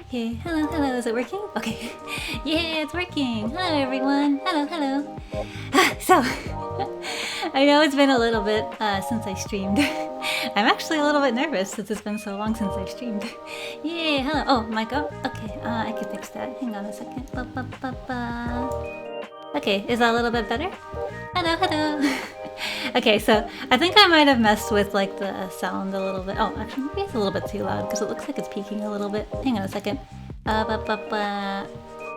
Okay, hello, is it working? Okay, yeah, it's working. Hello everyone, hello. So, I know it's been a little bit since I streamed. I'm actually a little bit nervous since it's been so long since I've streamed. Yeah, hello. Oh, mic up? Okay, I can fix that. Hang on a second. Okay, is that a little bit better? Hello. Okay, so I think I might have messed with like the sound a little bit. Oh, actually maybe it's a little bit too loud because it looks like it's peaking a little bit. Hang on a second.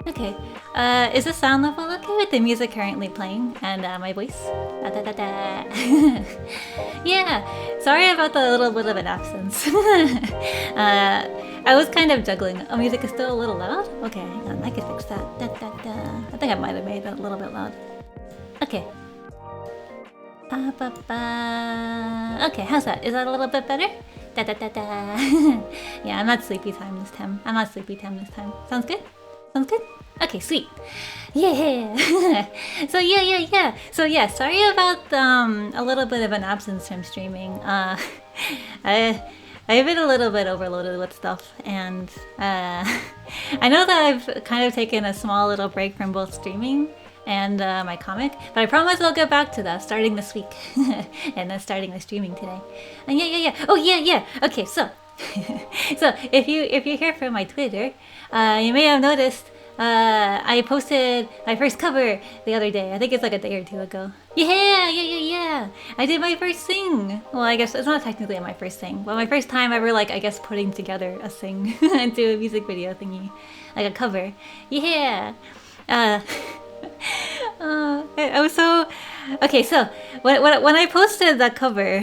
Okay, is the sound level okay with the music currently playing and my voice? Yeah, sorry about the little bit of an absence. I was kind of juggling. Oh, music is still a little loud? Okay, hang on, I can fix that. I think I might have made it a little bit loud. Okay. Okay, how's that? Is that a little bit better? Yeah, I'm not sleepy time this time. Sounds good? Okay, sweet. Yeah. So yeah. So yeah, sorry about a little bit of an absence from streaming. I've been a little bit overloaded with stuff, and I know that I've kind of taken a small little break from both streaming and my comic, but I promise I'll get back to that starting this week and then starting the streaming today. And yeah. Oh yeah. Okay, so so if you hear from my Twitter, you may have noticed I posted my first cover the other day. I think it's like a day or two ago. Yeah. I did my first thing. Well, I guess it's not technically my first thing, but my first time ever, like, I guess putting together a thing into a music video thingy, like a cover. Yeah. I was so okay. So when I posted that cover,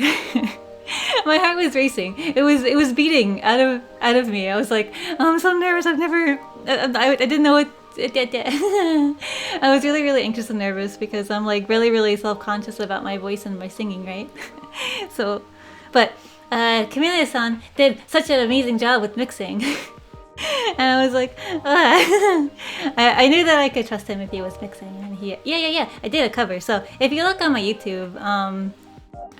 my heart was racing. It was beating out of me. I was like, oh, I'm so nervous. I've never. I didn't know what. I was really anxious and nervous because I'm like really self-conscious about my voice and my singing, right? So, but Kamila-san did such an amazing job with mixing. And I was like, I knew that I could trust him if he was mixing, and yeah, I did a cover. So if you look on my YouTube,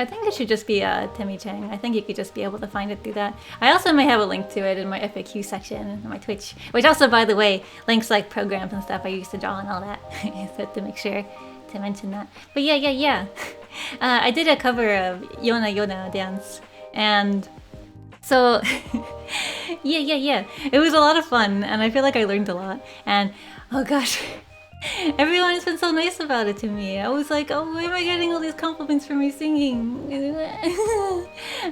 I think it should just be Timmy Chang. I think you could just be able to find it through that. I also may have a link to it in my FAQ section on my Twitch, which also, by the way, links like programs and stuff I used to draw and all that. So to make sure to mention that. But yeah. I did a cover of Yona Yona dance, and so yeah. It was a lot of fun, and I feel like I learned a lot. And oh gosh. Everyone has been so nice about it to me. I was like, oh, why am I getting all these compliments for my singing?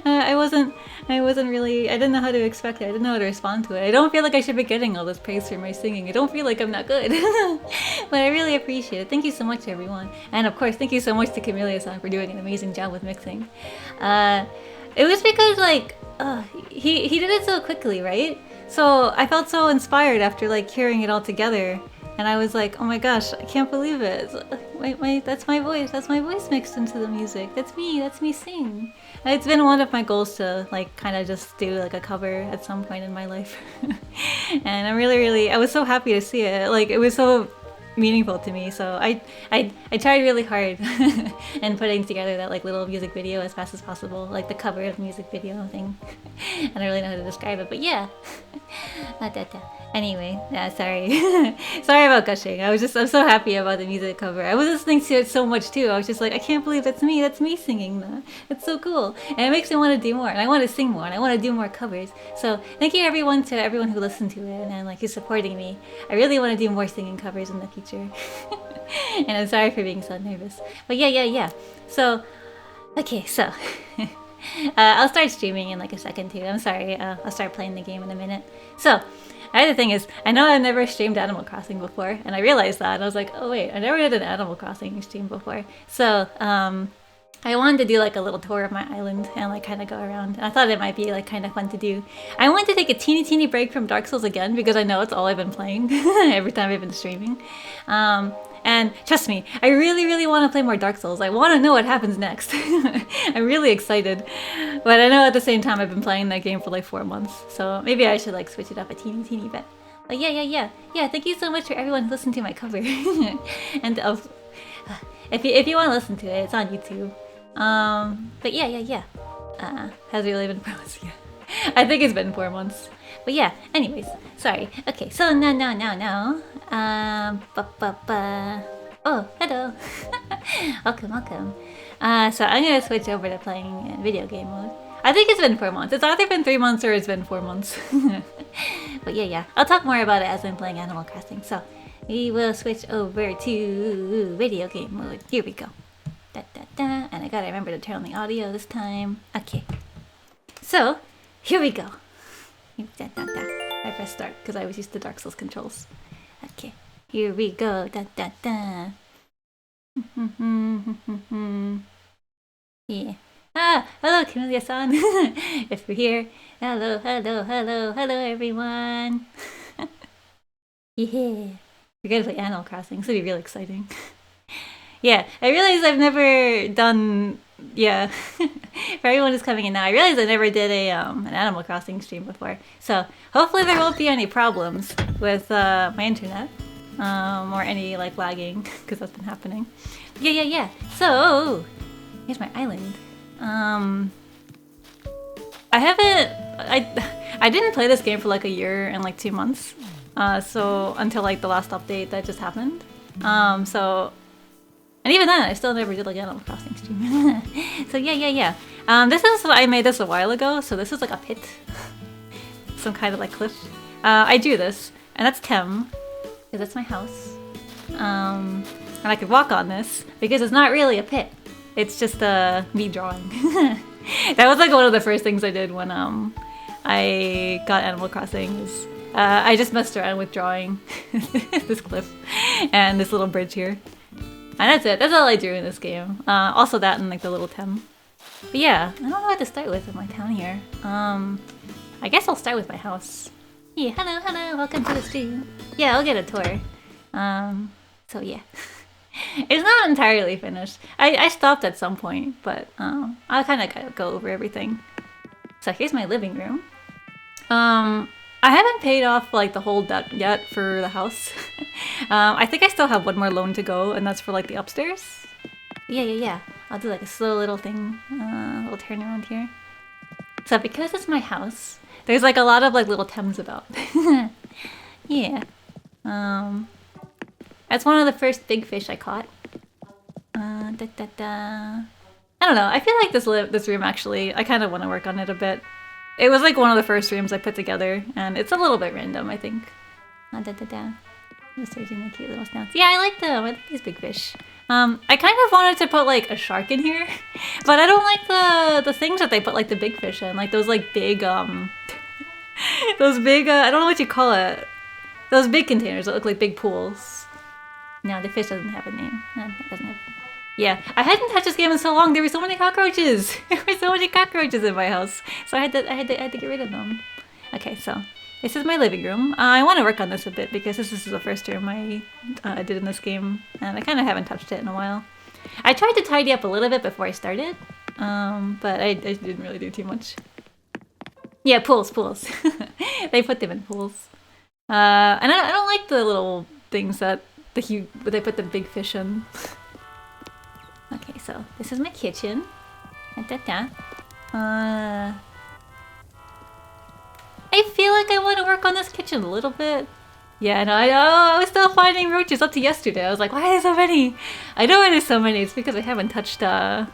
I wasn't really, I didn't know how to expect it. I didn't know how to respond to it. I don't feel like I should be getting all this praise for my singing. I don't feel like I'm not good. But I really appreciate it. Thank you so much, everyone. And of course, thank you so much to Camellia-san for doing an amazing job with mixing. It was because, like, he did it so quickly, right? So I felt so inspired after, like, hearing it all together. And I was like, oh my gosh, I can't believe it. Wait, that's my voice mixed into the music. That's me sing. It's been one of my goals to like kind of just do like a cover at some point in my life. And I was so happy to see it. Like it was so meaningful to me. So I tried really hard in putting together that like little music video as fast as possible, like the cover of the music video thing. I don't really know how to describe it, but yeah. Anyway, yeah, sorry. Sorry about gushing. I'm so happy about the music cover. I was listening to it so much too. I was just like, I can't believe that's me singing that. It's so cool. And it makes me want to do more, and I want to sing more, and I want to do more covers. So thank you everyone who listened to it and like who's supporting me. I really want to do more singing covers in the future. And I'm sorry for being so nervous. But yeah. So, okay, so I'll start streaming in like a second too. I'm sorry. I'll start playing the game in a minute. So, the other thing is, I know I've never streamed Animal Crossing before, and I realized that. And I was like, oh wait, I never did an Animal Crossing stream before. So, I wanted to do like a little tour of my island and like kind of go around. And I thought it might be like kind of fun to do. I wanted to take a teeny break from Dark Souls again because I know it's all I've been playing every time I've been streaming. And trust me, I really want to play more Dark Souls. I want to know what happens next. I'm really excited. But I know at the same time I've been playing that game for like 4 months. So maybe I should like switch it up a teeny bit. But yeah, thank you so much for everyone who listened to my cover. And if you want to listen to it, it's on YouTube. But yeah. Has it really been 4 months? Yeah. I think it's been 4 months. But yeah, anyways, sorry. Okay, so no. Oh, hello. Welcome. So I'm gonna switch over to playing in video game mode. I think it's been 4 months. It's either been 3 months or it's been 4 months. But yeah. I'll talk more about it as I'm playing Animal Crossing. So we will switch over to video game mode. Here we go. And I gotta remember to turn on the audio this time. Okay. So, here we go. I pressed start because I was used to Dark Souls controls. Okay. Here we go. Yeah. Hello, Camellia-san. If you're here. Hello, everyone. Yeah. We're gonna play Animal Crossing. This will be real exciting. Yeah, I realize I've never done. Yeah, for everyone who's coming in now, I realize I never did an Animal Crossing stream before. So hopefully there won't be any problems with my internet or any like lagging because that's been happening. Yeah. So here's my island. I didn't play this game for like a year and like 2 months. So until like the last update that just happened. And even then, I still never did like Animal Crossing stream. So yeah. I made this a while ago. So this is like a pit, some kind of like cliff. I drew this, and that's Tem, because that's my house. And I could walk on this because it's not really a pit. It's just me drawing. That was like one of the first things I did when I got Animal Crossing. Is I just messed around with drawing this cliff and this little bridge here. And that's it. That's all I drew in this game. Also that and like the little Tem. But yeah, I don't know what to start with in my town here. I guess I'll start with my house. Yeah, hello, welcome to the stream. Yeah, I'll get a tour. So yeah. It's not entirely finished. I stopped at some point, but I'll kind of go over everything. So here's my living room. I haven't paid off like the whole debt yet for the house. I think I still have one more loan to go, and that's for like the upstairs. Yeah. I'll do like a slow little thing, little turn around here. So because it's my house, there's like a lot of like little Thames about. Yeah. That's one of the first big fish I caught. I don't know. I feel like this room actually, I kind of want to work on it a bit. It was like one of the first rooms I put together, and it's a little bit random, I think. Just searching the cute little snouts. Yeah, I like them. I like these big fish. I kind of wanted to put like a shark in here, but I don't like the things that they put like the big fish in, like those like big those big I don't know what you call it. Those big containers that look like big pools. No, the fish doesn't have a name. No, it doesn't have. Yeah, I hadn't touched this game in so long. There were so many cockroaches. There were so many cockroaches in my house, so I had to get rid of them. Okay, so this is my living room. I want to work on this a bit because this is the first room I did in this game, and I kind of haven't touched it in a while. I tried to tidy up a little bit before I started, but I didn't really do too much. Yeah, pools. They put them in pools, and I don't like the little things that they put the big fish in. Okay, so this is my kitchen. I feel like I want to work on this kitchen a little bit. Yeah, no, I know. I was still finding roaches up to yesterday. I was like, why are there so many? I know why there's so many. It's because I haven't touched my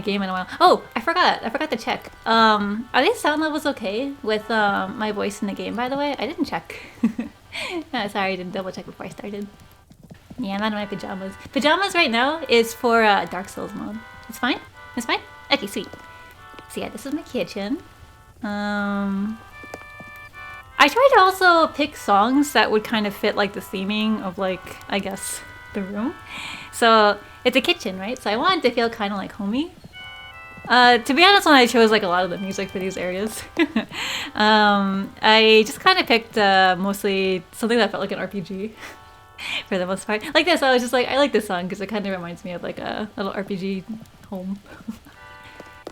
game in a while. Oh, I forgot to check. Are these sound levels okay with my voice in the game, by the way? I didn't check. No, sorry, I didn't double check before I started. Yeah, I'm out of my pajamas. Pajamas right now is for Dark Souls mode. It's fine? It's fine? Okay, sweet. So yeah, this is my kitchen. I tried to also pick songs that would kind of fit like the theming of like, I guess, the room. So it's a kitchen, right? So I wanted to feel kind of like homey. To be honest, when I chose like a lot of the music for these areas, I just kind of picked mostly something that felt like an RPG. For the most part. Like this, I was just like, I like this song because it kind of reminds me of like a little RPG home.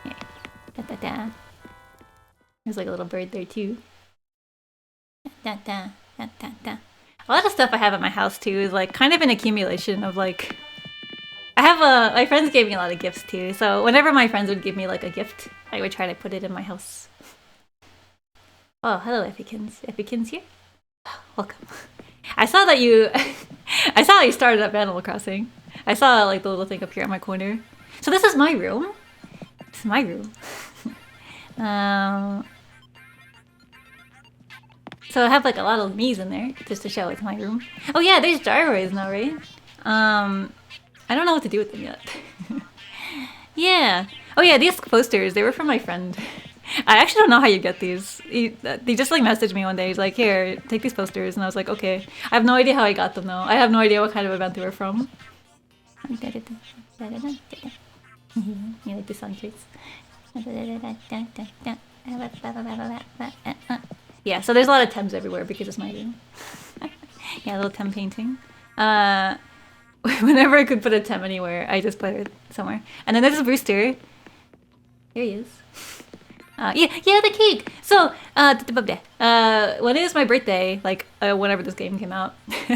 Yeah. There's like a little bird there too. A lot of stuff I have at my house too is like kind of an accumulation of like... I have my friends gave me a lot of gifts too, so whenever my friends would give me like a gift, I would try to put it in my house. Oh, hello Epikins. Epikins here? Welcome. I saw that you started up Animal Crossing. I saw like the little thing up here in my corner. So this is my room. This is my room. So I have like a lot of me's in there just to show it's my room. Oh yeah, there's gyroids now, right? I don't know what to do with them yet. Yeah. Oh yeah, these posters, they were from my friend. I actually don't know how you get these. He just like messaged me one day. He's like, here, take these posters. And I was like, okay. I have no idea how I got them though. I have no idea what kind of event they were from. You like the song choice. Yeah, so there's a lot of Thames everywhere because it's my room. Yeah, a little Thames painting. Whenever I could put a Thames anywhere, I just put it somewhere. And then there's Brewster. Here he is. Yeah, the cake! So, when it was my birthday, like, whenever this game came out,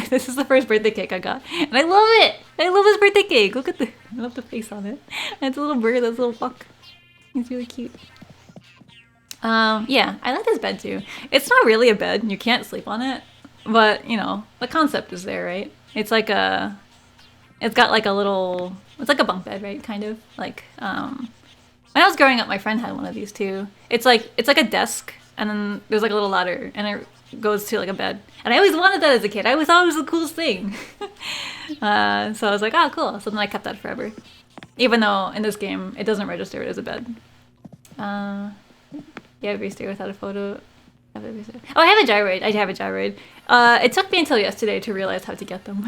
this is the first birthday cake I got. And I love it! I love this birthday cake! Look at I love the face on it. And it's a little bird, that's a little fuck. He's really cute. Yeah, I like this bed too. It's not really a bed, you can't sleep on it. But, you know, the concept is there, right? It's like it's got like a little, it's like a bunk bed, right? Kind of, like, when I was growing up, my friend had one of these too. It's like a desk, and then there's like a little ladder, and it goes to like a bed. And I always wanted that as a kid. I always thought it was the coolest thing. So I was like, oh, cool. So then I kept that forever. Even though in this game, it doesn't register it as a bed. Yeah, Brewster without a photo. Oh, I have a gyroid. I have a gyroid. It took me until yesterday to realize how to get them.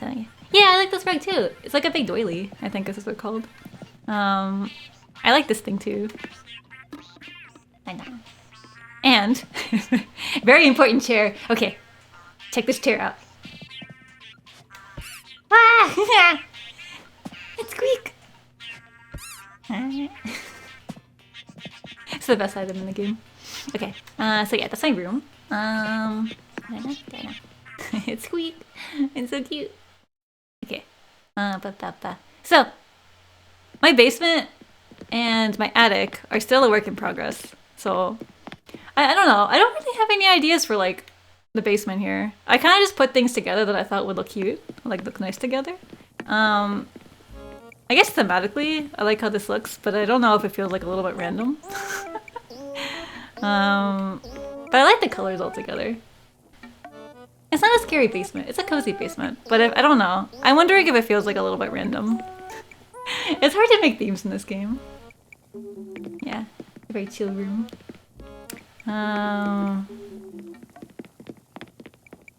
So yeah, I like this rug too. It's like a big doily, I think this is what it's called. I like this thing too. I know. And very important chair. Okay, check this chair out. Ah! It's squeak. It's the best item in the game. Okay, so yeah, that's my room. It's sweet. It's so cute. Okay. So, my basement and my attic are still a work in progress. So, I don't know. I don't really have any ideas for like the basement here. I kind of just put things together that I thought would look cute, like look nice together. I guess thematically, I like how this looks, but I don't know if it feels like a little bit random. But I like the colors all together. It's not a scary basement. It's a cozy basement. But I don't know. I'm wondering if it feels like a little bit random. It's hard to make themes in this game. Yeah, a very chill room.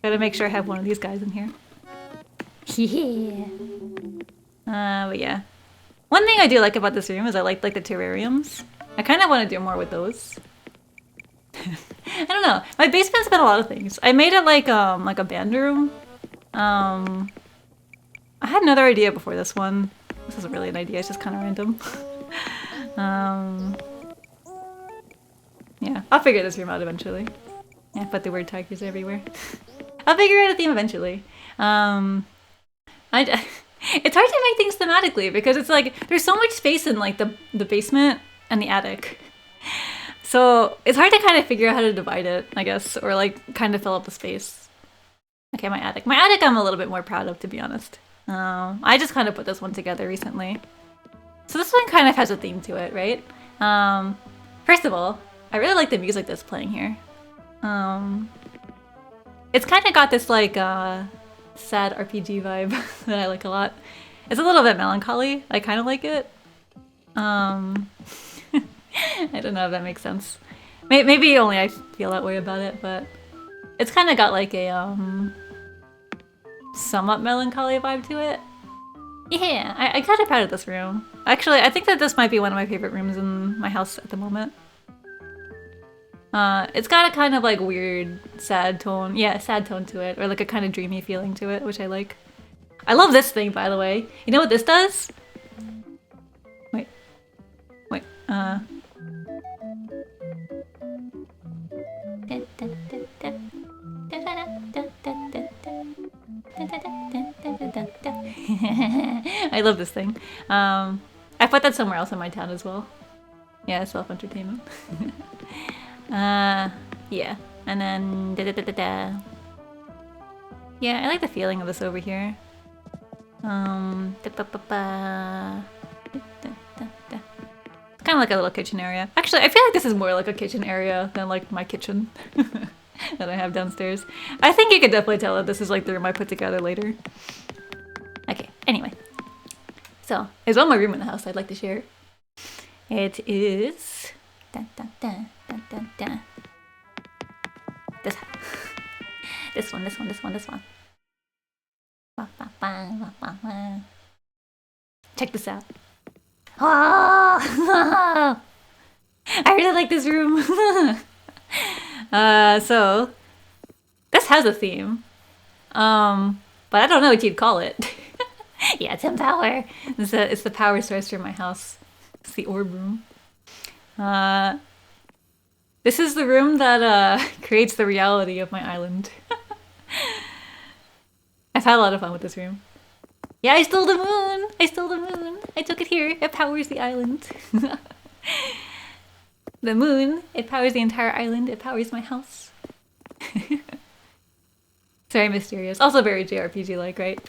Gotta make sure I have one of these guys in here. Yeah. But yeah. One thing I do like about this room is I like the terrariums. I kind of want to do more with those. I don't know. My basement's been a lot of things. I made it like a band room. I had another idea before this one. This isn't really an idea, it's just kind of random. Yeah, I'll figure this room out eventually. Yeah, put the word tigers everywhere. I'll figure out a theme eventually. It's hard to make things thematically because it's like there's so much space in like the basement and the attic. So it's hard to kind of figure out how to divide it, I guess, or like kind of fill up the space. Okay, my attic. My attic I'm a little bit more proud of, to be honest. I just kind of put this one together recently. So this one kind of has a theme to it, right? First of all, I really like the music that's playing here. It's kind of got this like sad RPG vibe that I like a lot. It's a little bit melancholy. I kind of like it. I don't know if that makes sense. Maybe only I feel that way about it, but it's kind of got like a somewhat melancholy vibe to it. Yeah, I kind of proud of this room. Actually, I think that this might be one of my favorite rooms in my house at the moment. It's got a kind of like weird, sad tone. Yeah, sad tone to it, or like a kind of dreamy feeling to it, which I like. I love this thing, by the way. You know what this does? Wait. I love this thing. I put that somewhere else in my town as well. Yeah, self-entertainment. Yeah. And then yeah, I like the feeling of this over here. It's kind of like a little kitchen area. Actually, I feel like this is more like a kitchen area than like my kitchen that I have downstairs. I think you could definitely tell that this is like the room I put together later. Okay, anyway. So, there's one more room in the house I'd like to share. It is... This one. Check this out. Oh! I really like this room. So this has a theme. But I don't know what you'd call it. Yeah, it's in power. It's the power source for my house. It's the orb room. This is the room that creates the reality of my island. I've had a lot of fun with this room. Yeah, I stole the moon! I took it here. It powers the island. The moon, it powers the entire island. It powers my house. It's very mysterious. Also very JRPG-like, right?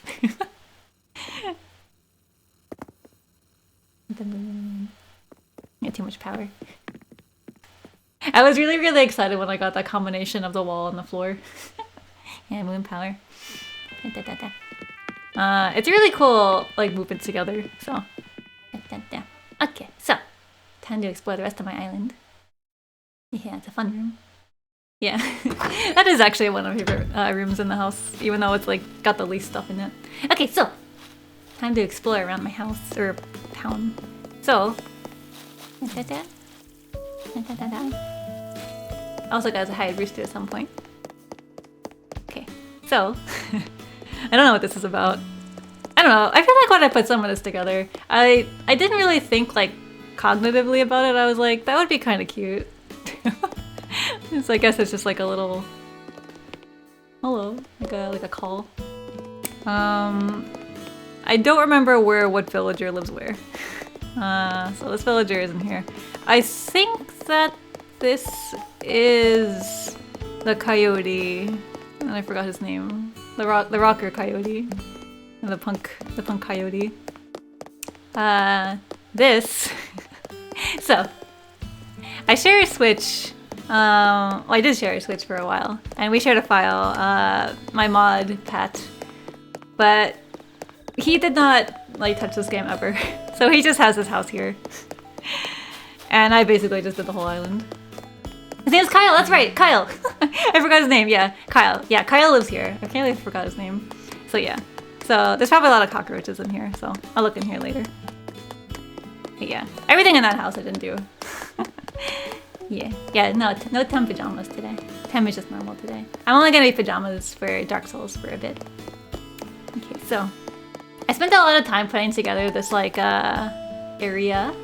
The moon. Yeah, too much power. I was really, really excited when I got that combination of the wall and the floor. Yeah, moon power. It's really cool, like, movements together, so. Okay, so. Time to explore the rest of my island. Yeah, it's a fun room. Yeah, that is actually one of my favorite rooms in the house, even though it's, like, got the least stuff in it. Okay, so. Time to explore around my house, or town. So. Also got to hide rooster at some point. Okay, so. I don't know what this is about. I don't know. I feel like when I put some of this together, I didn't really think like cognitively about it. I was like, that would be kind of cute. So I guess it's just like a little hello, like a call. I don't remember what villager lives where. So this villager isn't here. I think that this is the coyote, and I forgot his name. The rocker coyote, and the punk coyote. This. So I share a Switch. Well, I did share a Switch for a while, and we shared a file. My mod Pat, but he did not like touch this game ever, so he just has his house here, and I basically just did the whole island. His name's Kyle. That's right, Kyle. I forgot his name. Yeah, Kyle. Yeah, Kyle lives here. I can't believe I forgot his name. So yeah, so there's probably a lot of cockroaches in here. So I'll look in here later. But yeah, everything in that house I didn't do. Yeah. No Tem pajamas today. Tem is just normal today. I'm only gonna be pajamas for Dark Souls for a bit. Okay, so I spent a lot of time putting together this like area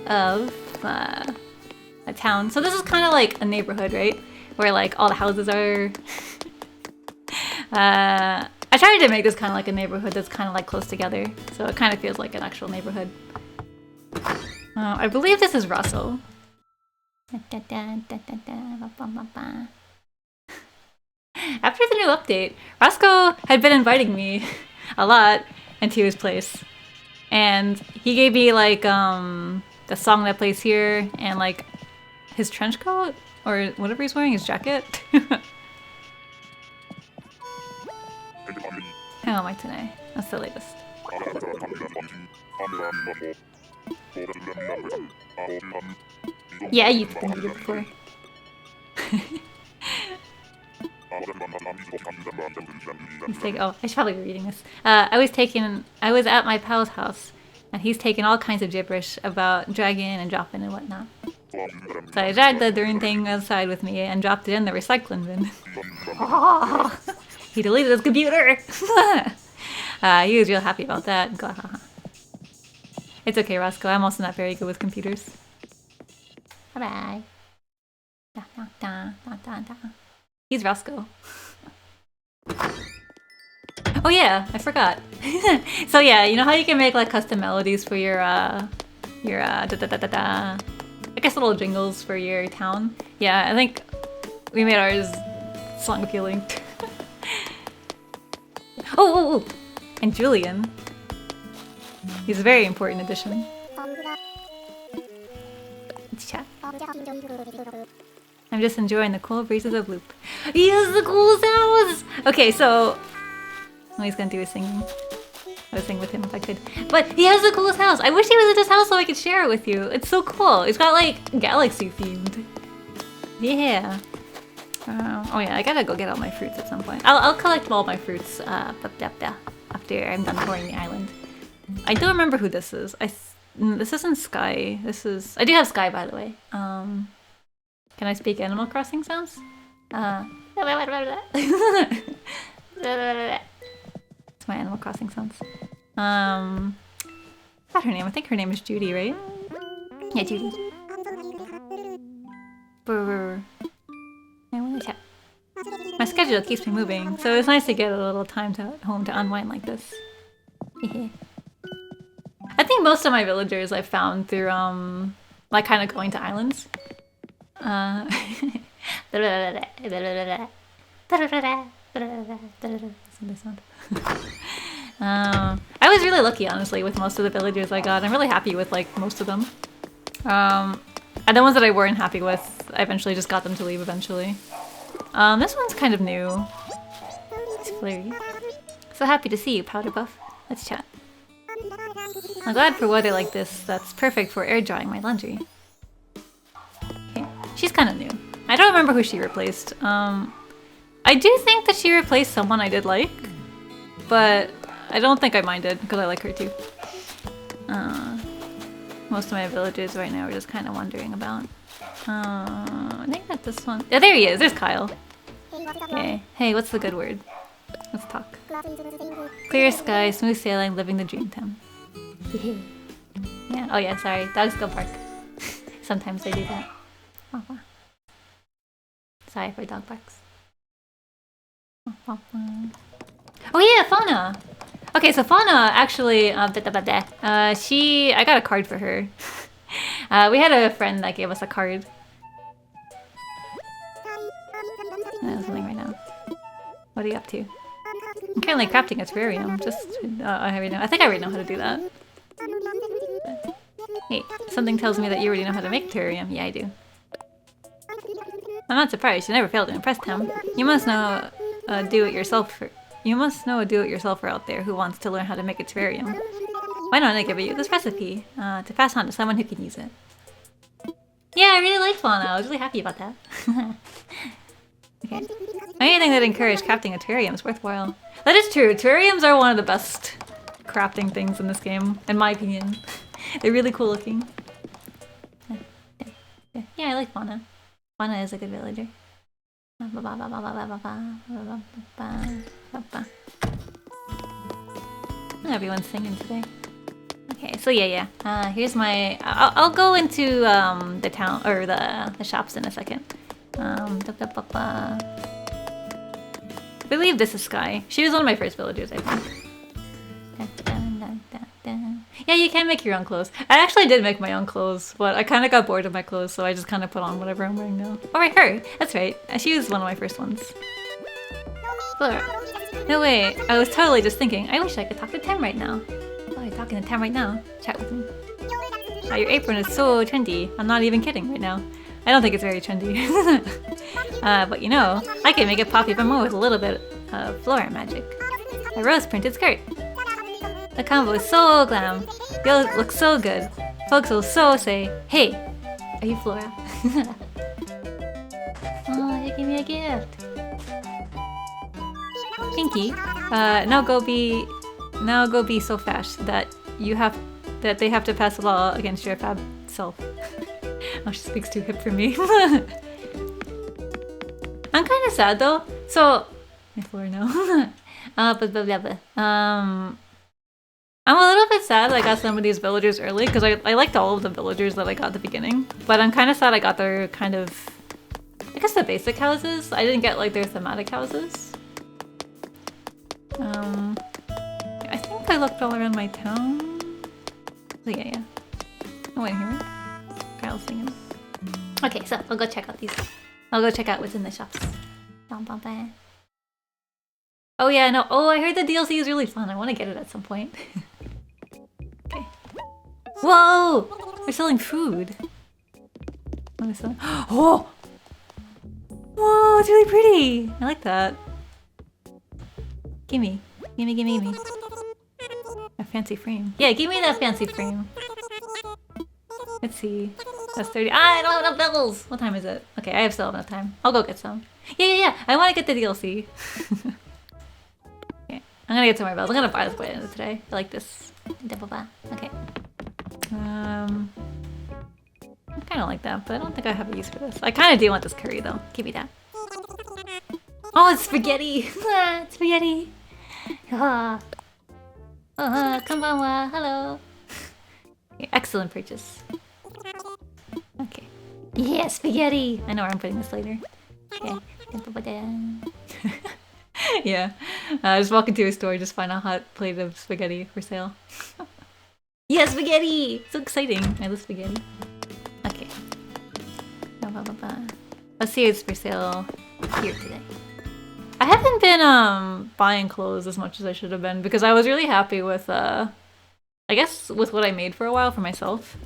of a town. So this is kind of like a neighborhood, right? Where like all the houses are. I tried to make this kind of like a neighborhood that's kind of like close together, so it kind of feels like an actual neighborhood. I believe this is Russell. After the new update, Roscoe had been inviting me a lot into his place, and he gave me like the song that plays here and like his trench coat or whatever he's wearing, his jacket. How am I today? That's the latest. Yeah, you've been here before. Oh, I should probably be reading this. I was at my pal's house, and he's taking all kinds of gibberish about dragging and dropping and whatnot. So I dragged the darn thing outside with me and dropped it in the recycling bin. Oh, he deleted his computer! He was real happy about that. It's okay, Roscoe. I'm also not very good with computers. Bye-bye. He's Roscoe. Oh yeah, I forgot. So yeah, you know how you can make like custom melodies for your I guess little jingles for your town? Yeah, I think we made ours song appealing. Oh! And Julian. He's a very important addition. Let's chat. I'm just enjoying the cool breezes of Loop. He has the coolest house! Okay, so... Oh, he's gonna do his singing. I would sing with him if I could. But he has the coolest house! I wish he was at his house so I could share it with you. It's so cool. It's got like galaxy themed. Yeah. Oh yeah, I gotta go get all my fruits at some point. I'll collect all my fruits after I'm done touring the island. I don't remember who this is. This isn't Sky. This is... I do have Sky, by the way. Can I speak Animal Crossing sounds? It's my Animal Crossing sounds. What's her name? I think her name is Judy, right? Yeah, Judy. My schedule keeps me moving, so it's nice to get a little time at home to unwind like this. I think most of my villagers I've found through like kind of going to islands. I was really lucky, honestly, with most of the villagers I got. I'm really happy with like most of them. And the ones that I weren't happy with, I eventually just got them to leave eventually. This one's kind of new. It's flirty. So happy to see you, Powder Buff. Let's chat. I'm glad for weather like this that's perfect for air drying my laundry. Okay. She's kind of new. I don't remember who she replaced. I do think that she replaced someone I did like, but I don't think I minded because I like her too. Most of my villagers right now are just kind of wandering about. I think that's this one. Yeah, there he is. There's Kyle. Okay. Hey, what's the good word? Let's talk. Clear sky, smooth sailing, living the dream time. Yeah. Oh yeah, sorry. Dogs go bark. Sometimes they do that. Oh, wow. Sorry for dog barks. Oh yeah, Fauna! Okay, so Fauna actually, I got a card for her. We had a friend that gave us a card. There's something right now. What are you up to? I'm currently crafting a terrarium. I think I already know how to do that. Hey, something tells me that you already know how to make a terrarium. Yeah, I do. I'm not surprised. You never failed to impress Tim. You must know a do-it-yourselfer out there who wants to learn how to make a terrarium. Why don't I give you this recipe to pass on to someone who can use it? Yeah, I really like Fauna. I was really happy about that. Okay. Anything that encourages crafting a terrarium is worthwhile. That is true. Terrariums are one of the best crafting things in this game, in my opinion. They're really cool looking. Yeah, I like Fauna. Fauna is a good villager. Everyone's singing today. Okay, so yeah. Here's my. I'll go into the town or the shops in a second. I believe this is Sky. She was one of my first villagers, I think. Yeah, you can make your own clothes. I actually did make my own clothes, but I kind of got bored of my clothes, so I just kind of put on whatever I'm wearing now. Oh, right, her! That's right. She was one of my first ones. Flora. No way. I was totally just thinking, I wish I could talk to Tem right now. Oh, you're talking to Tem right now. Chat with him. Oh, your apron is so trendy. I'm not even kidding right now. I don't think it's very trendy. But you know, I can make it pop even more with a little bit of Flora magic. A rose-printed skirt. The combo is so glam. You'll look so good. Folks will so say, hey, are you Flora? Oh, you gave me a gift. Pinky, now go be so fast that they have to pass a law against your fab self. Oh, she speaks too hip for me. I'm kind of sad though. So, my Flora now. I'm a little bit sad I got some of these villagers early because I liked all of the villagers that I got at the beginning. But I'm kind of sad I got their kind of, I guess the basic houses. I didn't get like their thematic houses. I think I looked all around my town. So yeah. Oh wait, here. Kyle's singing. Okay, so I'll go check out these. I'll go check out what's in the shops. Oh yeah, no. Oh, I heard the DLC is really fun. I want to get it at some point. Okay. Whoa! They're selling food. What is that? Oh! Whoa, it's really pretty! I like that. Gimme. A fancy frame. Yeah, give me that fancy frame. Let's see. That's 30. I don't have enough bells! What time is it? Okay, I still have enough time. I'll go get some. Yeah. I want to get the DLC. Okay, I'm gonna get some more bells. I'm gonna buy this by the end of today. I like this. Okay. I kind of like that, but I don't think I have a use for this. I kind of do want this curry though. Give me that. Oh, it's spaghetti! Spaghetti! Konbanwa! Hello! Okay, excellent purchase. Okay. Yeah, spaghetti! I know where I'm putting this later. Okay. Yeah. Just walk into a store, just find a hot plate of spaghetti for sale. Yeah, spaghetti! So exciting! I love spaghetti. Okay. Let's see what's for sale here today. I haven't been buying clothes as much as I should have been because I was really happy with I guess with what I made for a while for myself.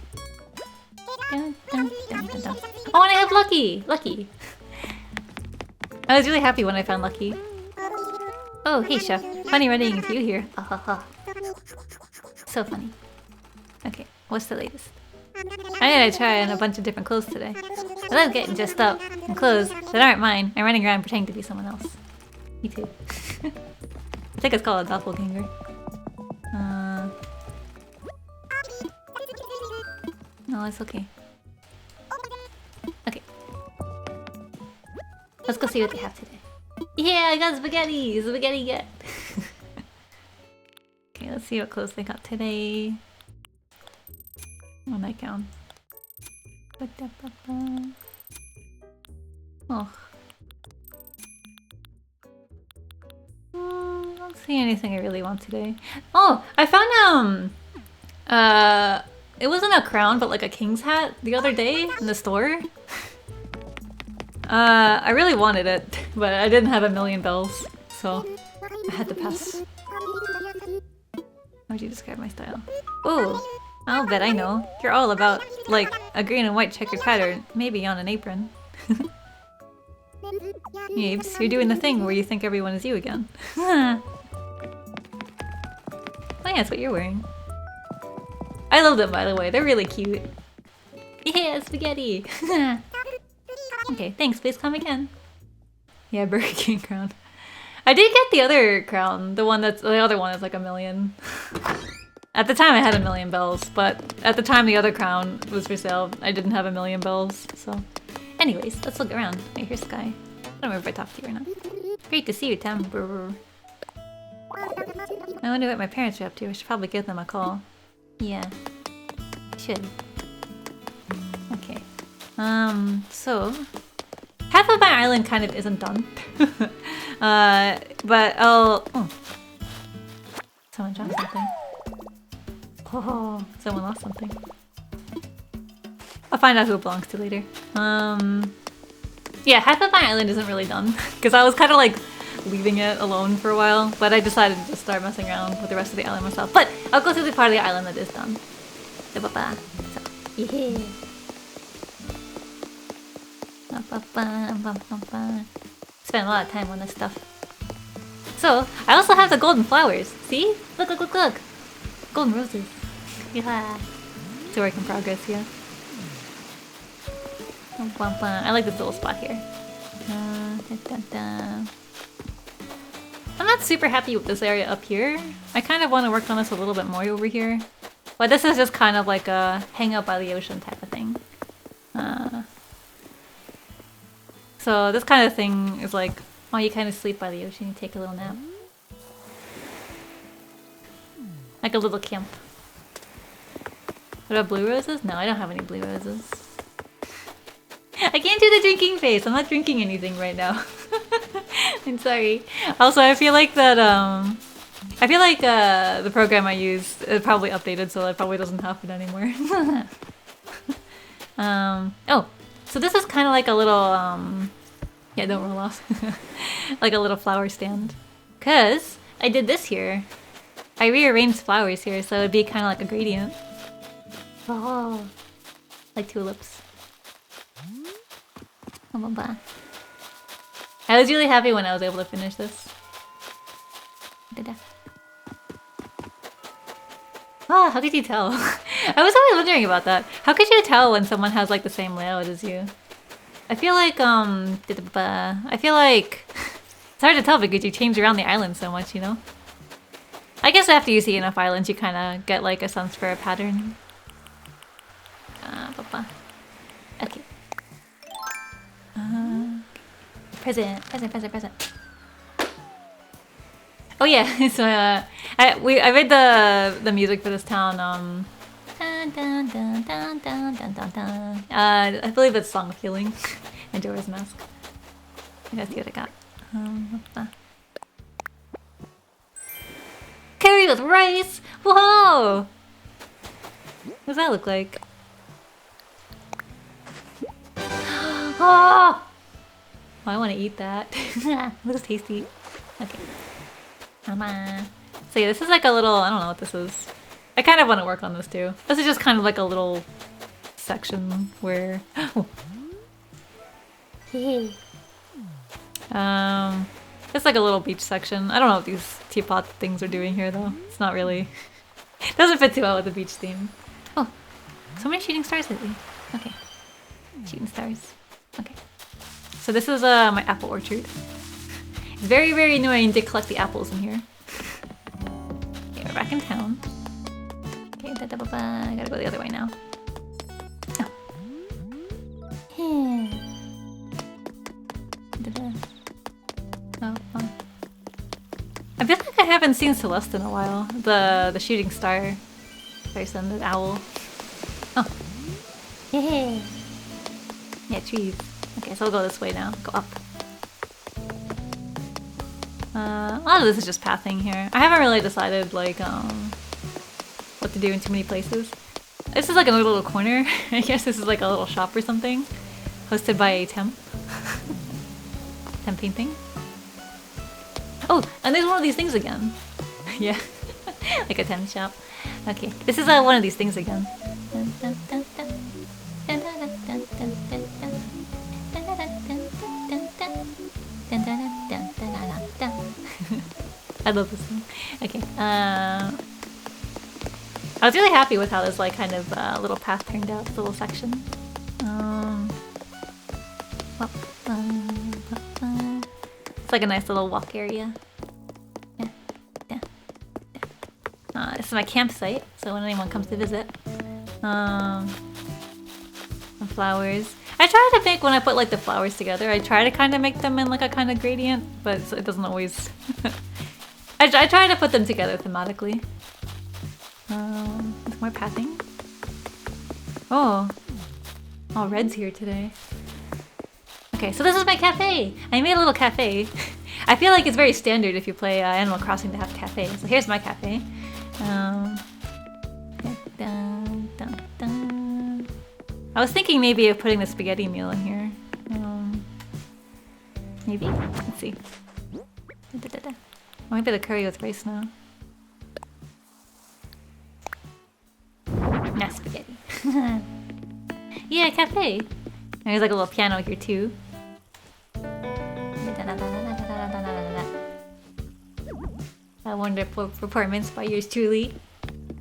Oh, and I have Lucky! Lucky! I was really happy when I found Lucky. Oh, hey Chef. Funny running into you here. So funny. Okay, what's the latest? I'm gonna try on a bunch of different clothes today. I love getting dressed up in clothes that aren't mine and running around pretending to be someone else. Me too. I think it's called a doppelganger. No, it's okay. Okay. Let's go see what they have today. Yeah, I got spaghetti! Spaghetti get! Okay, let's see what clothes they got today. Oh, nightgown. Oh. See anything I really want today. Oh, I found it wasn't a crown, but like a king's hat the other day in the store. I really wanted it, but I didn't have a million bells, so I had to pass. How would you describe my style? Ooh, I'll bet I know. You're all about, like, a green and white checkered pattern, maybe on an apron. Yabes, you're doing the thing where you think everyone is you again. Oh yeah, that's what you're wearing. I love them, by the way. They're really cute. Yeah, spaghetti! Okay, thanks. Please come again. Yeah, Burger King crown. I did get the other crown. The other one is like a million. At the time I had a million bells, but at the time the other crown was for sale, I didn't have a million bells, so... Anyways, let's look around. Hey, here's Sky. I don't remember if I talked to you or not. Great to see you, Tam. I wonder what my parents are up to. I should probably give them a call. Yeah. Should. Okay. So... Half of my island kind of isn't done. But I'll... Oh. Someone dropped something. Oh, someone lost something. I'll find out who it belongs to later. Yeah, half of my island isn't really done. Because I was kind of like leaving it alone for a while. But I decided to just start messing around with the rest of the island myself. But I'll go through the part of the island that is done. So, yeah. Spent a lot of time on this stuff. So, I also have the golden flowers. See? Look, look, look, look! Golden roses. Yeah. It's a work in progress, yeah. I like this little spot here. I'm not super happy with this area up here. I kind of want to work on this a little bit more over here. But this is just kind of like a hang out by the ocean type of thing. So this kind of thing is like, oh, you kind of sleep by the ocean, you take a little nap. Like a little camp. What about blue roses? No, I don't have any blue roses. I can't do the drinking face. I'm not drinking anything right now. I'm sorry. Also, I feel like that, the program I use is probably updated, so that probably doesn't happen anymore. Oh, so this is kind of like a little, yeah, don't roll off. Like a little flower stand. Cause I did this here. I rearranged flowers here, so it'd be kind of like a gradient. Oh, like tulips. I was really happy when I was able to finish this. Ah, how could you tell? I was always wondering about that. How could you tell when someone has like the same layout as you? I feel like it's hard to tell because you change around the island so much, you know? I guess after you see enough islands, you kind of get like a sense for a pattern. Okay. Present. Oh yeah, so I made the music for this town. I believe it's Song of Healing. Majora's Mask. Let's see what I got. Curry with rice. Whoa! What does that look like? Oh! I want to eat that. Looks tasty. Okay. Mama. So yeah, this is like a little, I don't know what this is. I kind of want to work on this too. This is just kind of like a little section where... Oh. It's like a little beach section. I don't know what these teapot things are doing here though. It's not really... It doesn't fit too well with the beach theme. Oh, so many shooting stars lately. Okay. Shooting stars. Okay. So this is my apple orchard. It's very, very annoying to collect the apples in here. Okay, we're back in town. Okay, I gotta go the other way now. Oh. Oh. I feel like I haven't seen Celeste in a while. The shooting star person, the owl. Oh. Yeah. Yeah, trees. Okay, so we'll go this way now. Go up. A lot of this is just pathing here. I haven't really decided like what to do in too many places. This is like a little corner. I guess this is like a little shop or something, hosted by a temp. Temp painting. Oh, and there's one of these things again. Yeah, like a temp shop. Okay, this is one of these things again. I love this one. Okay. I was really happy with how this like kind of little path turned out. This little section. It's like a nice little walk area. This is my campsite, so when anyone comes to visit. Some flowers. I try to make, when I put like the flowers together, I try to kind of make them in like a kind of gradient, but it doesn't always... I try to put them together thematically. More pathing. Oh, Red's here today. Okay, so this is my cafe. I made a little cafe. I feel like it's very standard if you play Animal Crossing to have a cafe. So here's my cafe. I was thinking maybe of putting the spaghetti meal in here. Maybe? Let's see. Oh, maybe the curry with rice now. Not spaghetti. Yeah, cafe. There's like a little piano here too. Wonderful performance by yours truly.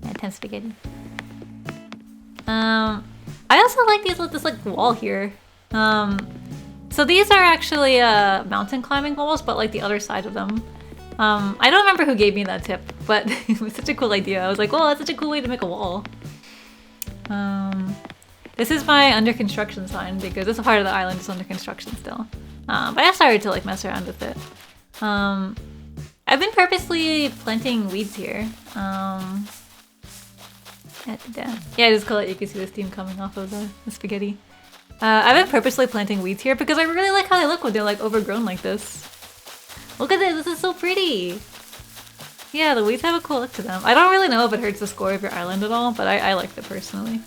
And 10 spaghetti. I also like this like wall here. So these are actually mountain climbing walls, but like the other side of them. I don't remember who gave me that tip, but it was such a cool idea. I was like, well, that's such a cool way to make a wall. This is my under construction sign because this part of the island is under construction still. But I started to like mess around with it. I've been purposely planting weeds here. Yeah, it is cool that you can see the steam coming off of the spaghetti. I've been purposely planting weeds here because I really like how they look when they're like overgrown like this. Look at this, this is so pretty! Yeah, the weeds have a cool look to them. I don't really know if it hurts the score of your island at all, but I liked it personally.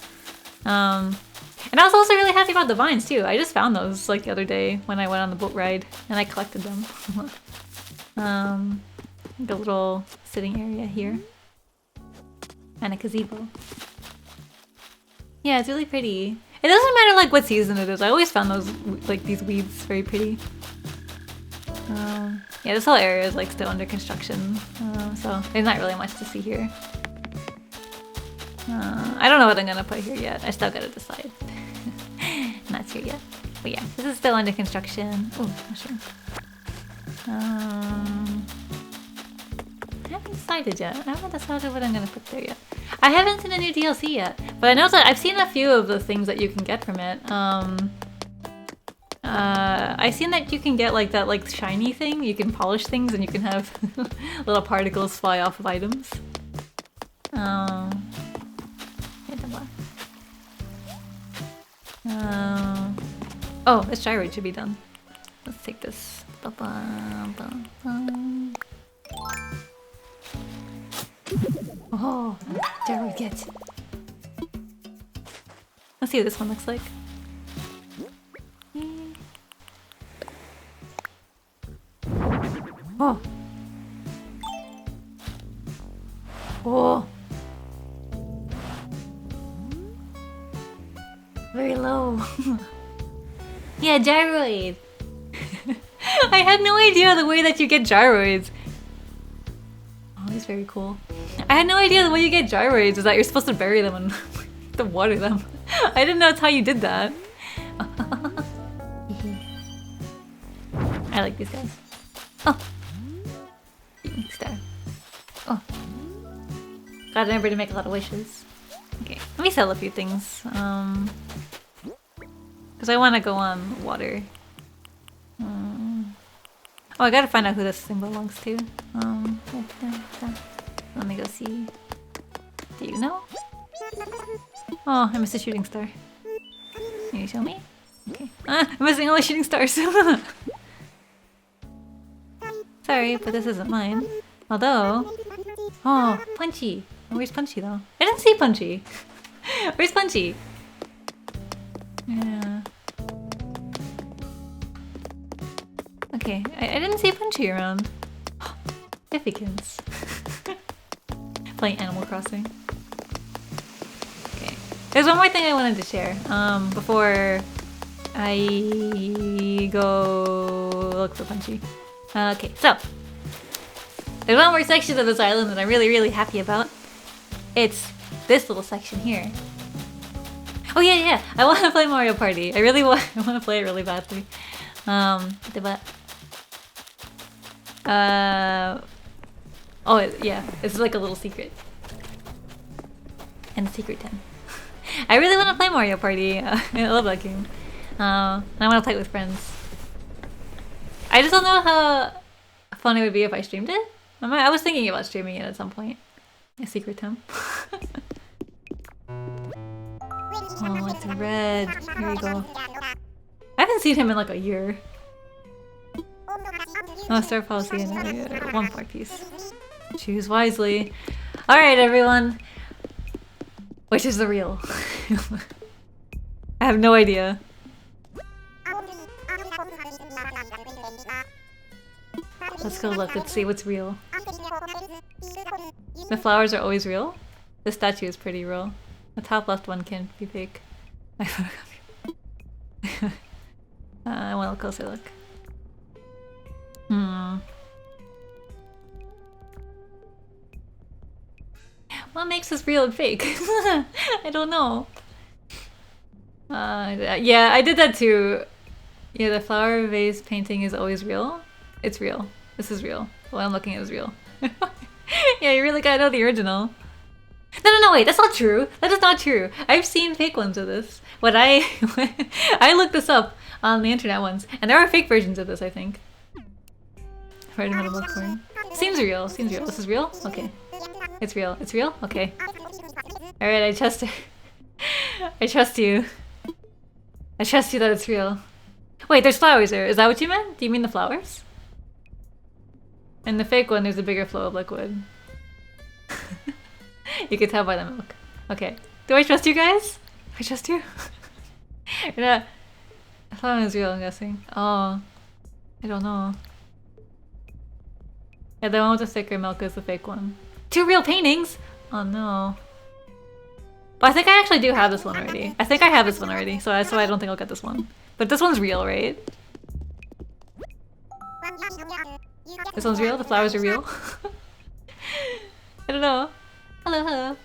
And I was also really happy about the vines too. I just found those like the other day when I went on the boat ride and I collected them. Like a little sitting area here. And a gazebo. Yeah, it's really pretty. It doesn't matter like what season it is. I always found those like these weeds very pretty. Yeah, this whole area is like still under construction, so there's not really much to see here. I don't know what I'm gonna put here yet. I still gotta decide. Not here yet. But yeah, this is still under construction. Oh, mushroom. I haven't decided yet. I haven't decided what I'm gonna put there yet. I haven't seen a new DLC yet, but I know that I've seen a few of the things that you can get from it. I've seen that you can get like that like shiny thing. You can polish things and you can have little particles fly off of items. Oh, this gyroid should be done. Let's take this. Oh, gyroid get. Let's see what this one looks like. Oh. Oh. Very low. Yeah, gyroid. I had no idea the way that you get gyroids. Oh, that's very cool. I had no idea the way you get gyroids is that you're supposed to bury them and to water them. I didn't know that's how you did that. I like these guys. Oh. Star. Oh. Gotta remember to make a lot of wishes. Okay, let me sell a few things. Because I want to go on water. Oh, I gotta find out who this thing belongs to. Let me go see. Do you know? Oh, I missed a shooting star. Can you show me? Okay. I'm missing all the shooting stars. Sorry sorry, but this isn't mine. Although... Oh, Punchy. Where's Punchy though? I didn't see Punchy. Where's Punchy? Yeah. Okay, I didn't see Punchy around. Diffikins. Playing Animal Crossing. Okay. There's one more thing I wanted to share before I go look for Punchy. Okay, so there's one more section of this island that I'm really, really happy about. It's this little section here. Oh yeah, I want to play Mario Party. I want to play it really badly. But oh yeah, it's like a little secret. And Secret 10. I really want to play Mario Party. I love that game. I want to play it with friends. I just don't know how fun it would be if I streamed it. I was thinking about streaming it at some point. A Secret 10. Oh, it's red. Here we go. I haven't seen him in like a year. Oh, Star Policy and one part piece. Choose wisely. Alright, everyone. Which is the real? I have no idea. Let's go look. Let's see what's real. The flowers are always real? The statue is pretty real. The top left one can't be fake. I want a closer look. What makes this real and fake? I don't know. Yeah, I did that too. Yeah, the flower vase painting is always real. It's real. This is real. What I'm looking at is real. Yeah, you really gotta know the original. No, wait, that's not true. That is not true. I've seen fake ones of this. I looked this up on the internet once, and there are fake versions of this, I think. Right in the middle of the corner. Seems real. Seems real. This is real? Okay. It's real. It's real? Okay. Alright, I trust I trust you. I trust you that it's real. Wait, there's flowers there. Is that what you meant? Do you mean the flowers? In the fake one, there's a bigger flow of liquid. You can tell by the milk. Okay. Do I trust you guys? I trust you? Yeah. The flower is real, I'm guessing. Oh. I don't know. Yeah, the one with the thicker milk is the fake one. 2 real paintings? Oh no. But I think I actually do have this one already. I think I have this one already, so that's why I don't think I'll get this one. But this one's real, right? This one's real? The flowers are real? I don't know. Hello.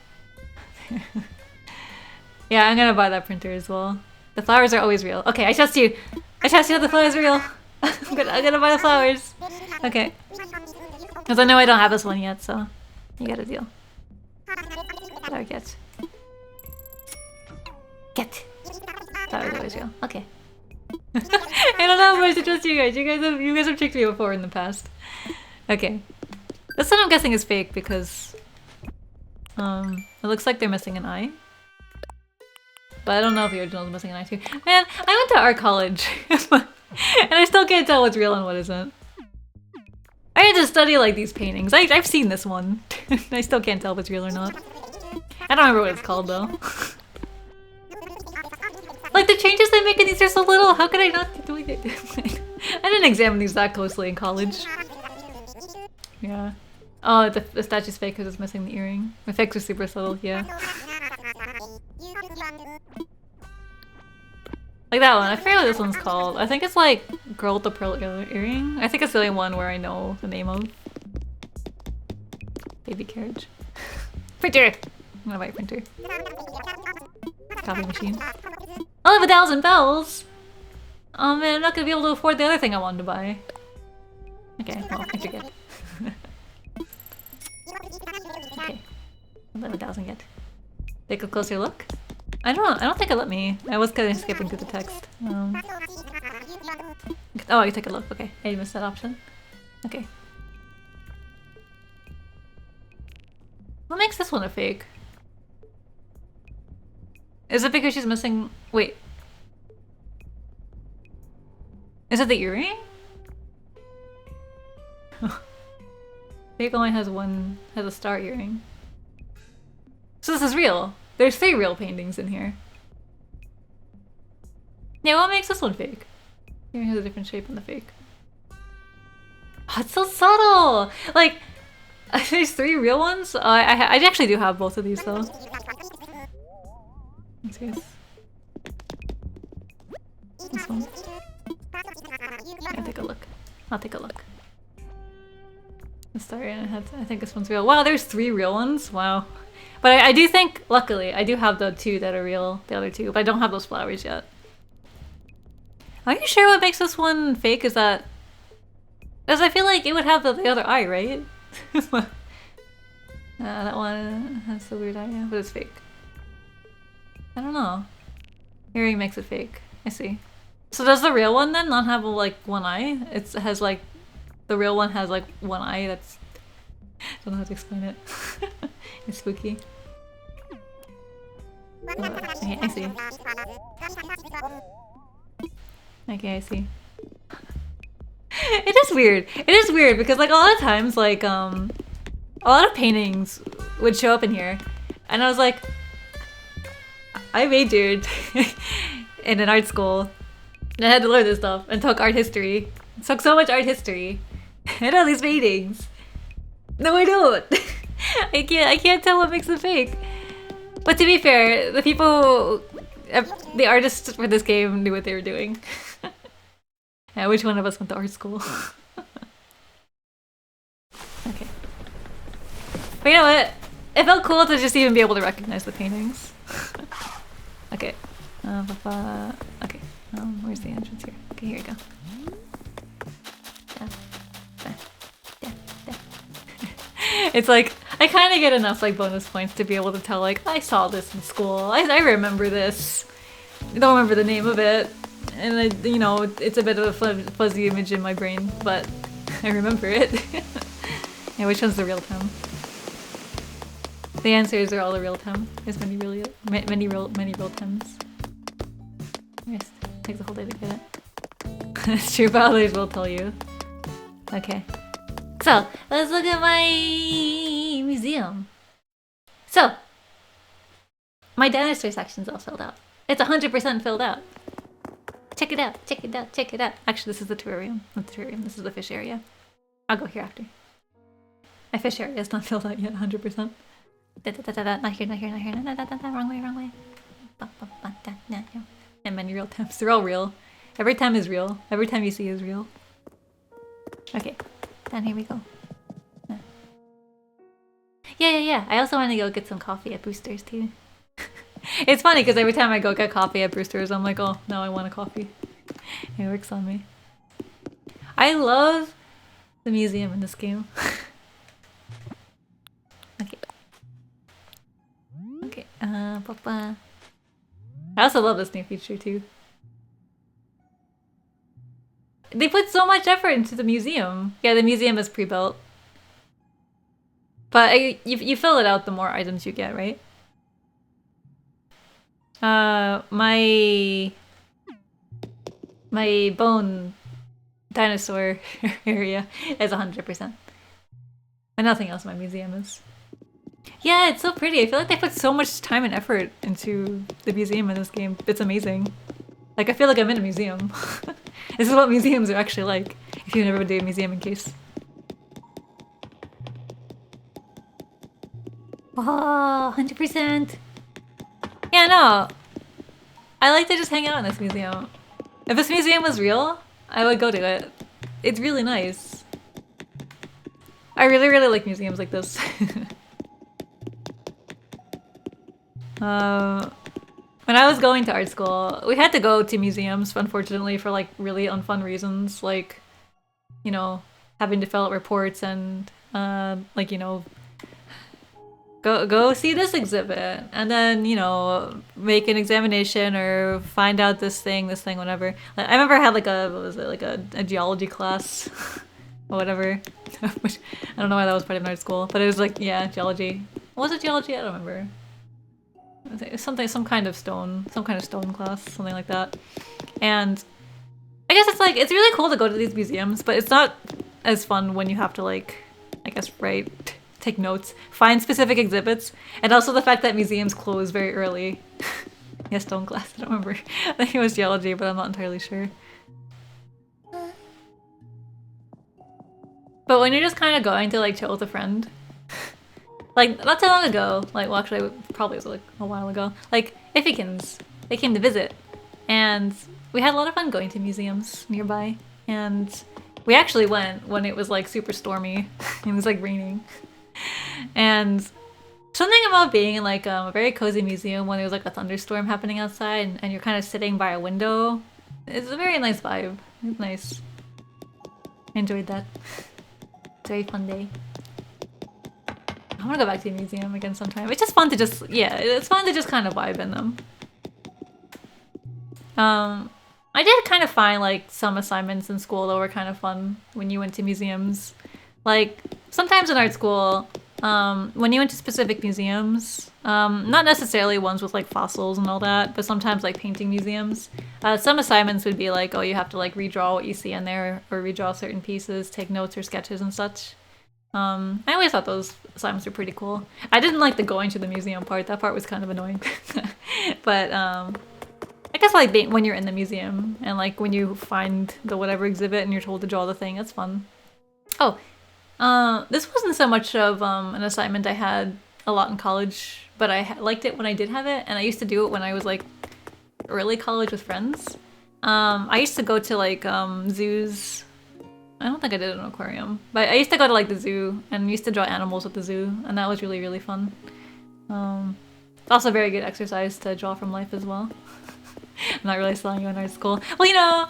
Yeah, I'm gonna buy that printer as well. The flowers are always real. Okay, I trust you. I trust you that the flowers are real. I'm gonna buy the flowers. Okay. Because I know I don't have this one yet, so you got a deal. Flower get. Get. Flowers are always real. Okay. I don't know how much to trust you guys. You guys have tricked me before in the past. Okay. This one I'm guessing is fake because it looks like they're missing an eye. But I don't know if the original is missing an eye too. Man, I went to art college and I still can't tell what's real and what isn't. I had to study like these paintings. I've seen this one. I still can't tell if it's real or not. I don't remember what it's called though. Like the changes they make in these are so little. How could I not be doing it? I didn't examine these that closely in college. Yeah. Oh, the statue's fake because it's missing the earring. The fakes are super subtle, yeah. Like that one. I forget what this one's called. I think it's like Girl with the Pearl Earring. I think it's the only one where I know the name of. Baby carriage. Printer! I'm gonna buy a printer. Copy machine. I'll have 1,000 bells! Oh man, I'm not gonna be able to afford the other thing I wanted to buy. Okay, well, printer get. Okay. I'll let 1,000 get. Take a closer look. I don't think it let me. I was kind of skipping through the text. Oh, I can take a look. Okay, I missed that option. Okay. What makes this one a fake? Is it because she's missing... Wait. Is it the earring? Fake only has a star earring. So this is real. There's 3 real paintings in here. Yeah, what makes this one fake? Here has a different shape on the fake. Oh, it's so subtle! Like, there's 3 real ones? I actually do have both of these though. Let's see this. This one. I'll take a look. I'll take a look. Sorry, I think this one's real. Wow, there's 3 real ones? Wow. But I do think, luckily, I do have the 2 that are real, the other 2, but I don't have those flowers yet. Are you sure what makes this one fake is that... Because I feel like it would have the other eye, right? That one has the weird eye, yeah, but it's fake. I don't know. Earring makes it fake. I see. So does the real one then not have like one eye? It has like... The real one has like one eye that's... I don't know how to explain it. It's spooky. Okay, I see. Okay, I see. It is weird. It is weird because like a lot of times like a lot of paintings would show up in here and I was like, I majored in an art school and I had to learn this stuff and took art history. Took so much art history and all these paintings. No, I don't. I can't tell what makes it fake. But to be fair, the people, the artists for this game knew what they were doing. Yeah, which one of us went to art school? Okay. But you know what? It felt cool to just even be able to recognize the paintings. Okay. Okay. Where's the entrance here? Okay, here you go. It's like, I kind of get enough like bonus points to be able to tell like, I saw this in school, I remember this. I don't remember the name of it. And you know, it's a bit of a fuzzy image in my brain, but I remember it. Yeah, which one's the real Tem? The answer is they're all the real Tem. There's many real Tems. Yes, takes a whole day to get it. That's true, but others will tell you. Okay. So, let's look at my museum. So, my dinosaur section's all filled out. It's 100% filled out. Check it out, check it out, check it out. Actually, this is the terrarium. Not the terrarium, this is the fish area. I'll go here after. My fish area is not filled out yet, 100%. Not here, not here, not here. Wrong way, wrong way. And many real Tems. They're all real. Every Tem is real. Every Tem you see is real. Okay, down here we go. Yeah. I also want to go get some coffee at Brewster's too. It's funny because every time I go get coffee at Brewster's, I'm like, oh, now I want a coffee. It works on me. I love the museum in this game. Okay. I also love this new feature too. They put so much effort into the museum. Yeah, the museum is pre-built. But you fill it out the more items you get, right? My bone dinosaur area is 100%. And nothing else in my museum is. Yeah, it's so pretty. I feel like they put so much time and effort into the museum in this game. It's amazing. Like, I feel like I'm in a museum. This is what museums are actually like, if you've never been to a museum in case. Oh, 100%. Yeah, no. I like to just hang out in this museum. If this museum was real, I would go to it. It's really nice. I really, really like museums like this. When I was going to art school, we had to go to museums, unfortunately, for like really unfun reasons, like, you know, having to fill out reports and like, you know, go see this exhibit, and then, you know, make an examination or find out this thing, whatever. Like, I remember I had like a, what was it, like a geology class or whatever. Which, I don't know why that was part of art school, but it was like, yeah, geology. Was it geology? I don't remember. Some kind of stone class, something like that. And I guess it's like, it's really cool to go to these museums, but it's not as fun when you have to like, I guess, take notes, find specific exhibits, and also the fact that museums close very early. Yes, stone glass, I don't remember. I think it was geology, but I'm not entirely sure. But when you're just kind of going to like chill with a friend, like not too long ago, like well actually probably it was like a while ago, like Ifikins, they came to visit, and we had a lot of fun going to museums nearby, and we actually went when it was like super stormy. It was like raining, and something about being in like a very cozy museum when there's like a thunderstorm happening outside and you're kind of sitting by a window, it's a very nice vibe. It's nice. I enjoyed that. Very fun day. I want to go back to the museum again sometime. It's just fun to just, yeah, it's fun to just kind of vibe in them. I did kind of find like some assignments in school that were kind of fun when you went to museums. Like sometimes in art school, when you went to specific museums, not necessarily ones with like fossils and all that, but sometimes like painting museums, some assignments would be like, oh, you have to like redraw what you see in there or redraw certain pieces, take notes or sketches and such. I always thought those assignments were pretty cool. I didn't like the going to the museum part. That part was kind of annoying. But I guess like when you're in the museum and like when you find the whatever exhibit and you're told to draw the thing, that's fun. Oh, this wasn't so much of an assignment I had a lot in college, but I liked it when I did have it, and I used to do it when I was like early college with friends. I used to go to like zoos. I don't think I did an aquarium, but I used to go to like the zoo and used to draw animals at the zoo, and that was really, really fun. Also very good exercise to draw from life as well. I'm not really selling you in art school. Well, you know,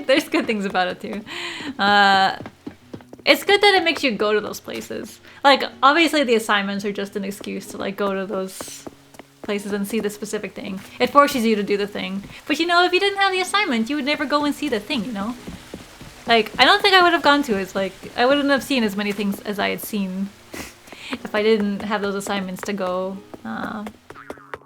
there's good things about it too. It's good that it makes you go to those places. Like, obviously the assignments are just an excuse to like go to those places and see the specific thing. It forces you to do the thing. But you know, if you didn't have the assignment, you would never go and see the thing, you know? Like, I don't think I would have gone to it. Like, I wouldn't have seen as many things as I had seen if I didn't have those assignments to go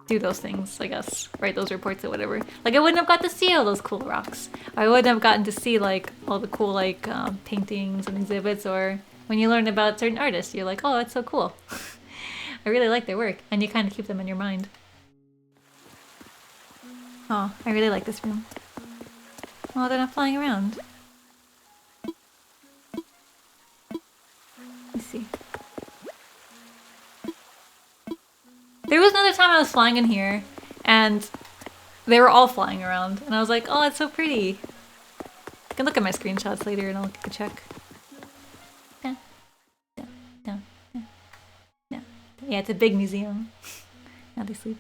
do those things, I guess. Write those reports or whatever. Like, I wouldn't have got to see all those cool rocks. I wouldn't have gotten to see, like, all the cool, like, paintings and exhibits, or when you learn about certain artists, you're like, oh, that's so cool. I really like their work, and you kind of keep them in your mind. Oh, I really like this room. Oh, they're not flying around. Let's see. There was another time I was flying in here, and they were all flying around, and I was like, oh, it's so pretty. I can look at my screenshots later and I'll check. Yeah, it's a big museum. Now they sleep.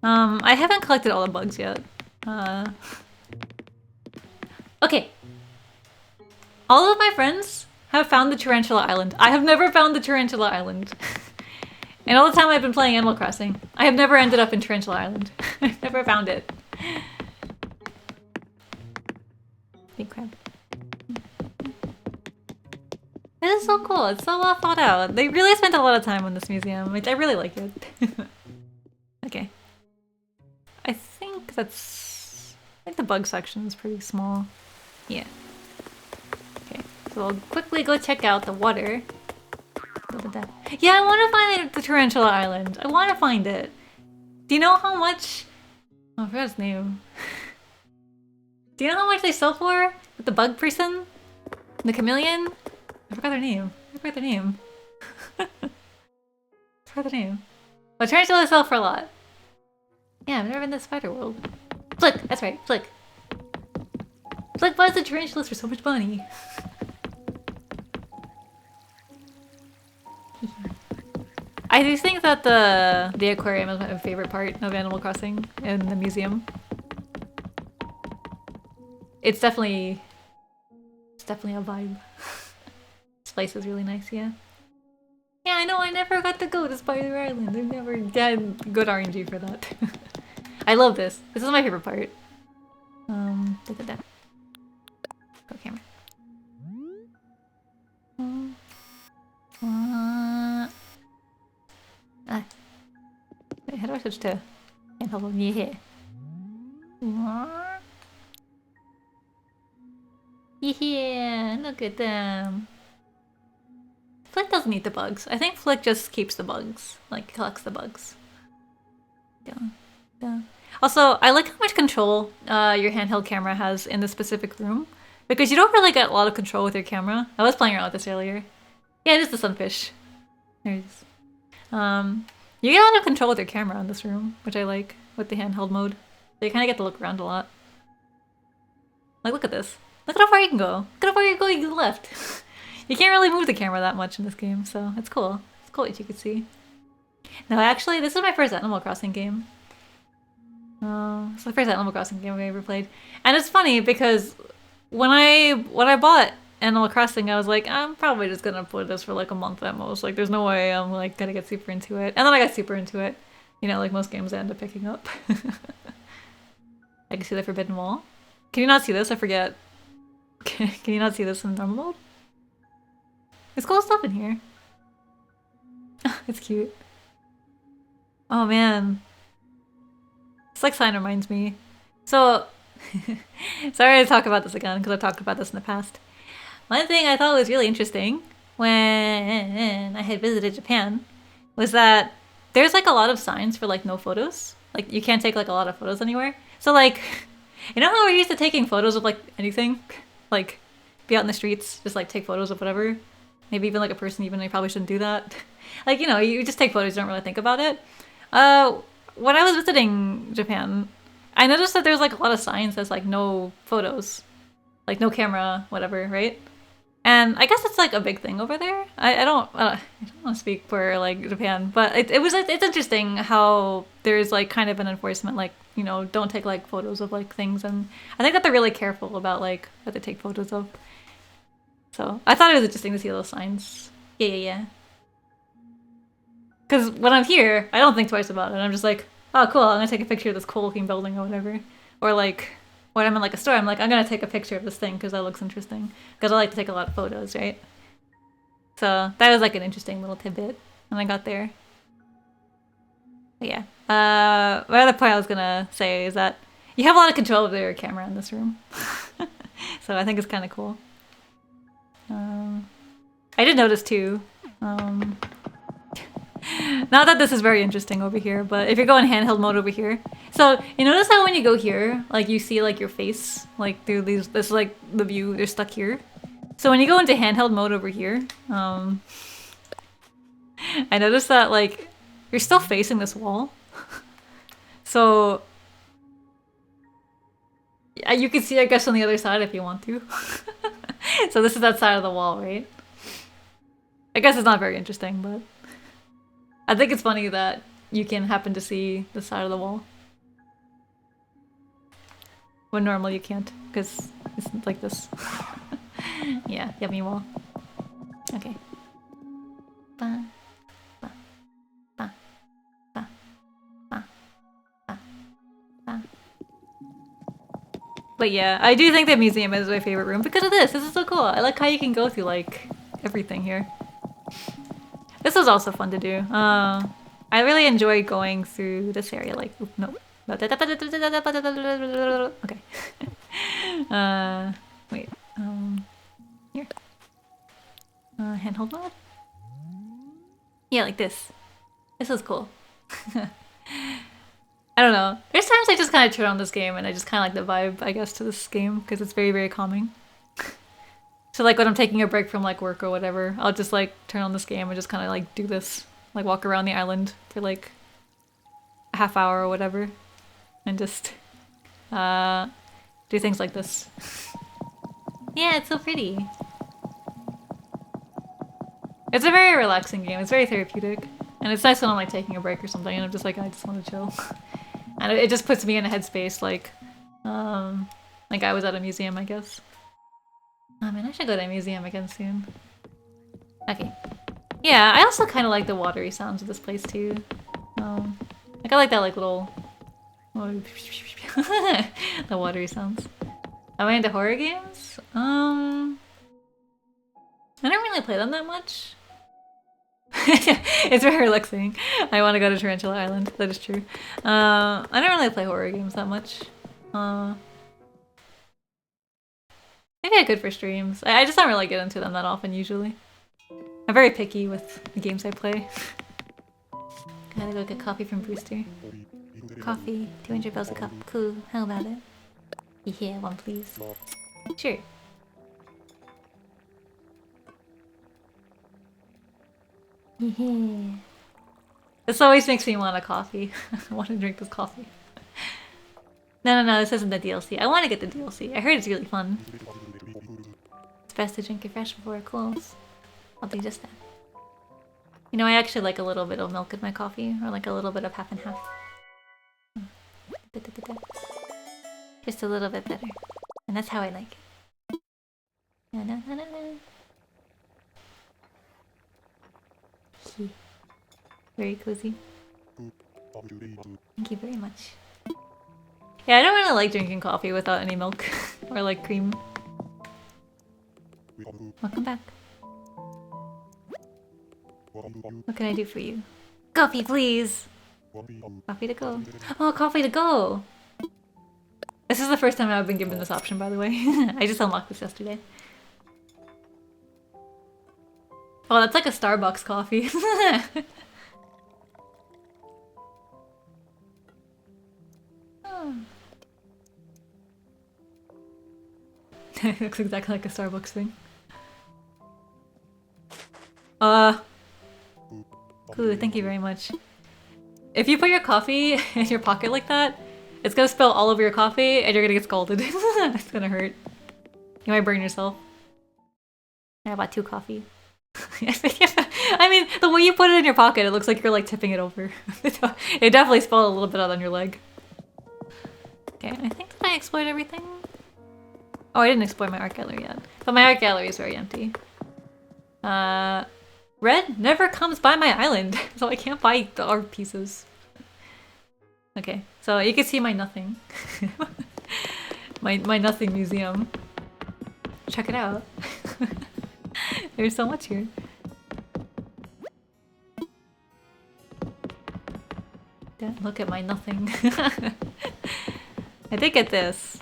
I haven't collected all the bugs yet. Okay. All of my friends have found the Tarantula Island. I have never found the Tarantula Island. And all the time I've been playing Animal Crossing, I have never ended up in Tarantula Island. I've never found it. Big crab. This is so cool. It's so well thought out. They really spent a lot of time on this museum, which I really like it. Okay. I think the bug section is pretty small. Yeah. Okay, so we'll quickly go check out the water. Yeah, I want to find the Tarantula Island. I want to find it. Do you know how much... Oh, I forgot his name. Do you know how much they sell for? With the bug person? The chameleon? I forgot their name. I forgot their name. I forgot their name. But tarantulas sell for a lot. Yeah, I've never been to the spider world. Flick! That's right, Flick. Flick buys the tarantulas for so much money. I do think that the aquarium is my favorite part of Animal Crossing in the museum. It's definitely a vibe. This place is really nice, yeah. Yeah, I know, I never got to go to Spider Island. I've never had good RNG for that. I love this. This is my favorite part. Go camera. Wait, how do I switch to handheld? Yeah. Yeah, look at them. Flick doesn't eat the bugs. I think Flick just keeps the bugs, like collects the bugs. Yeah. Yeah. Also, I like how much control your handheld camera has in this specific room, because you don't really get a lot of control with your camera. I was playing around with this earlier. Yeah, it is the sunfish. There it is. You get a lot of control with your camera in this room, which I like with the handheld mode. So you kind of get to look around a lot. Like, look at this. Look at how far you can go. Look at how far you're going to the left. You can't really move the camera that much in this game, so it's cool. It's cool that you can see. No, actually, this is my first Animal Crossing game. It's the first Animal Crossing game I ever played. And it's funny because when I bought Animal Crossing, I was like, I'm probably just gonna play this for like a month at most. Like, there's no way I'm like gonna get super into it. And then I got super into it. You know, like most games I end up picking up. I can see the Forbidden Wall. Can you not see this? I forget. Can you not see this in normal mode? There's cool stuff in here. It's cute. Oh man. This like sign reminds me. So, sorry to talk about this again because I've talked about this in the past. One thing I thought was really interesting when I had visited Japan was that there's like a lot of signs for like no photos. Like you can't take like a lot of photos anywhere. So like, you know how we're used to taking photos of like anything? Like be out in the streets, just like take photos of whatever. Maybe even like a person, even though you probably shouldn't do that. Like, you know, you just take photos, you don't really think about it. When I was visiting Japan, I noticed that there's like a lot of signs that's like no photos. Like no camera, whatever, right? And I guess it's like a big thing over there. I don't want to speak for like Japan, but it's interesting how there's like kind of an enforcement, like, you know, don't take like photos of like things, and I think that they're really careful about like what they take photos of. So I thought it was interesting to see those signs. Yeah. Because when I'm here, I don't think twice about it. I'm just like, oh cool, I'm gonna take a picture of this cool looking building or whatever. Or like, when I'm in like a store, I'm like, I'm gonna take a picture of this thing because that looks interesting. Because I like to take a lot of photos, right? So that was like an interesting little tidbit when I got there. But yeah. My other point I was gonna say is that you have a lot of control over your camera in this room. So I think it's kind of cool. I did notice too, not that this is very interesting over here, but if you go in handheld mode over here, so you notice how when you go here, like you see like your face, like through these, this is like the view, they're stuck here. So when you go into handheld mode over here, I noticed that like you're still facing this wall. So you can see, I guess, on the other side if you want to. So this is that side of the wall, right? I guess it's not very interesting, but I think it's funny that you can happen to see the side of the wall. When normally you can't, because it's like this. Yeah, yummy wall. Okay. Ba, ba, ba, ba, ba, ba, ba. But yeah, I do think the museum is my favorite room because of this. This is so cool. I like how you can go through like everything here. This was also fun to do. I really enjoy going through this area. Like, oop, no. Okay. Wait. Here. Handhold mode? Yeah, like this. This was cool. I don't know. There's times I just kind of turn on this game and I just kind of like the vibe, I guess, to this game because it's very, very calming. So like when I'm taking a break from like work or whatever, I'll just like turn on this game and just kind of like do this. Like walk around the island for like a half hour or whatever. And just do things like this. Yeah, it's so pretty. It's a very relaxing game. It's very therapeutic. And it's nice when I'm like taking a break or something and I'm just like, I just want to chill. And it just puts me in a headspace like I was at a museum, I guess. Oh man, I should go to a museum again soon. Okay. Yeah, I also kind of like the watery sounds of this place too. Like I like that like little... the watery sounds. Am I into horror games? I don't really play them that much. It's very relaxing. I want to go to Tarantula Island, that is true. I don't really play horror games that much. Maybe I could for streams. I just don't really get into them that often usually. I'm very picky with the games I play. Gotta go get coffee from Brewster. Coffee, 200 bells a cup. Cool, how about it? Yeah, one please. Sure. Yeah. This always makes me want a coffee. I want to drink this coffee. No, this isn't the DLC. I want to get the DLC. I heard it's really fun. It's best to drink it fresh before it cools. I'll do just that. You know, I actually like a little bit of milk in my coffee, or like a little bit of half and half. Just a little bit better. And that's how I like it. Very cozy. Thank you very much. Yeah, I don't really like drinking coffee without any milk or like cream. Welcome back. What can I do for you? Coffee, please! Coffee to go. Oh, coffee to go! This is the first time I've been given this option, by the way. I just unlocked this yesterday. Oh, that's like a Starbucks coffee. Oh. It looks exactly like a Starbucks thing. Cool, thank you very much. If you put your coffee in your pocket like that, it's gonna spill all over your coffee and you're gonna get scalded. It's gonna hurt. You might burn yourself. I bought 2 coffee. I mean, the way you put it in your pocket, it looks like you're like tipping it over. It definitely spilled a little bit out on your leg. Okay, I think that I explored everything. Oh, I didn't explore my art gallery yet. But my art gallery is very empty. Red never comes by my island, so I can't buy the art pieces. Okay, so you can see my nothing. my nothing museum. Check it out. There's so much here. Look at my nothing. I did get this.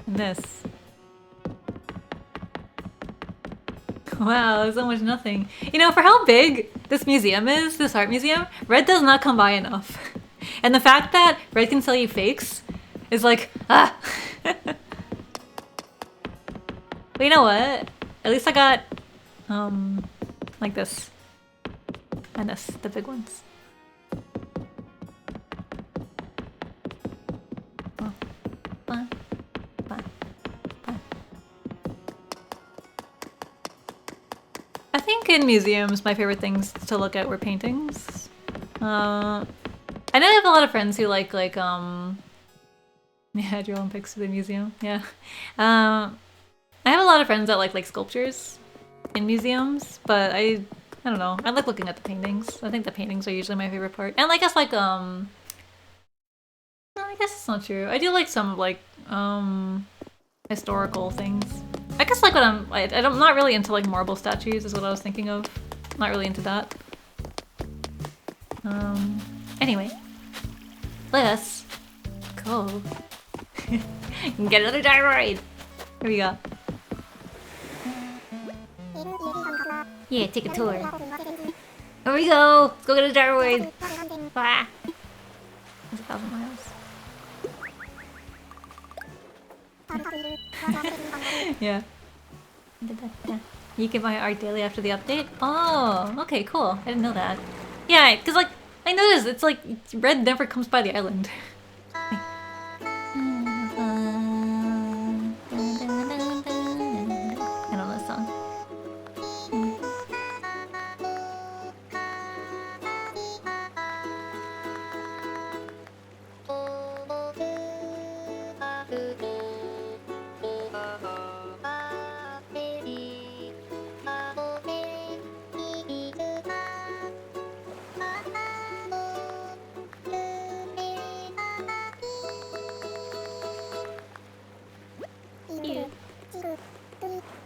And this. Wow, there's so much nothing. You know, for how big this museum is, this art museum, Red does not come by enough. And the fact that Red can sell you fakes is like, ah! But you know what? At least I got, like this. And this, the big ones. Oh. Fun. Fun. Fun. I think in museums, my favorite things to look at were paintings. I know I have a lot of friends who like, yeah, draw own pics to the museum, yeah. I have a lot of friends that like sculptures in museums, but I don't know. I like looking at the paintings. I think the paintings are usually my favorite part. And I guess like, no, I guess it's not true. I do like some of like, historical things. I guess like when I'm not really into like marble statues is what I was thinking of. Not really into that. Anyway. Let's go. Get another gyroid! Here we go. Yeah, take a tour. Here we go! Let's go get a gyroid! Ah. That's 1,000 miles. Yeah. You can buy art daily after the update? Oh, okay, cool. I didn't know that. Yeah, because like, I noticed it's like Red never comes by the island. I know this song.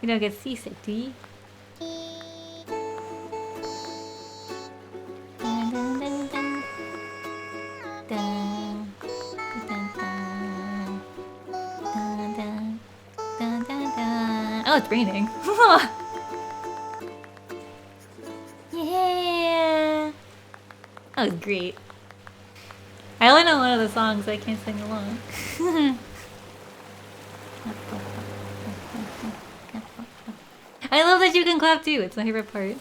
You don't get seasick, do you? Oh, it's raining. Yeah. That was great. I only know one of the songs, so I can't sing along. I love that you can clap too. It's my favorite part.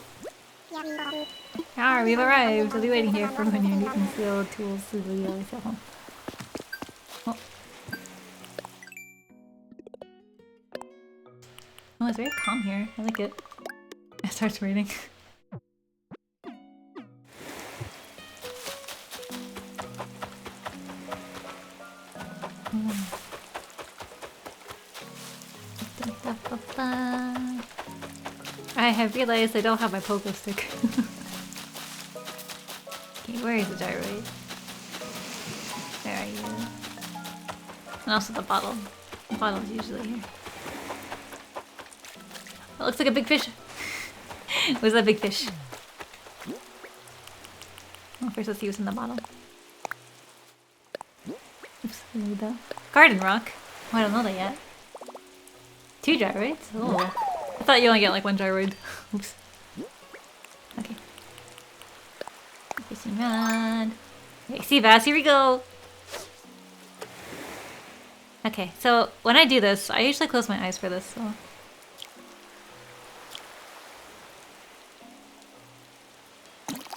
We've arrived. I'll be waiting here for when you need concealed tools to the at home. Oh. Oh, it's very calm here. I like it. It starts raining. I have realized I don't have my pogo stick. Okay, where is the gyroid? Where are you? And also the bottle. The bottle's usually here. It looks like a big fish. Where's that big fish? Oh, first let's see what's in the bottle. Oops, I need that. Garden rock? Oh, I don't know that yet. 2 gyroids? Oh. I thought you only get like 1 gyroid. Oops. Okay. Fishing rod. Okay, sea bass, here we go! Okay, so when I do this, I usually close my eyes for this, so...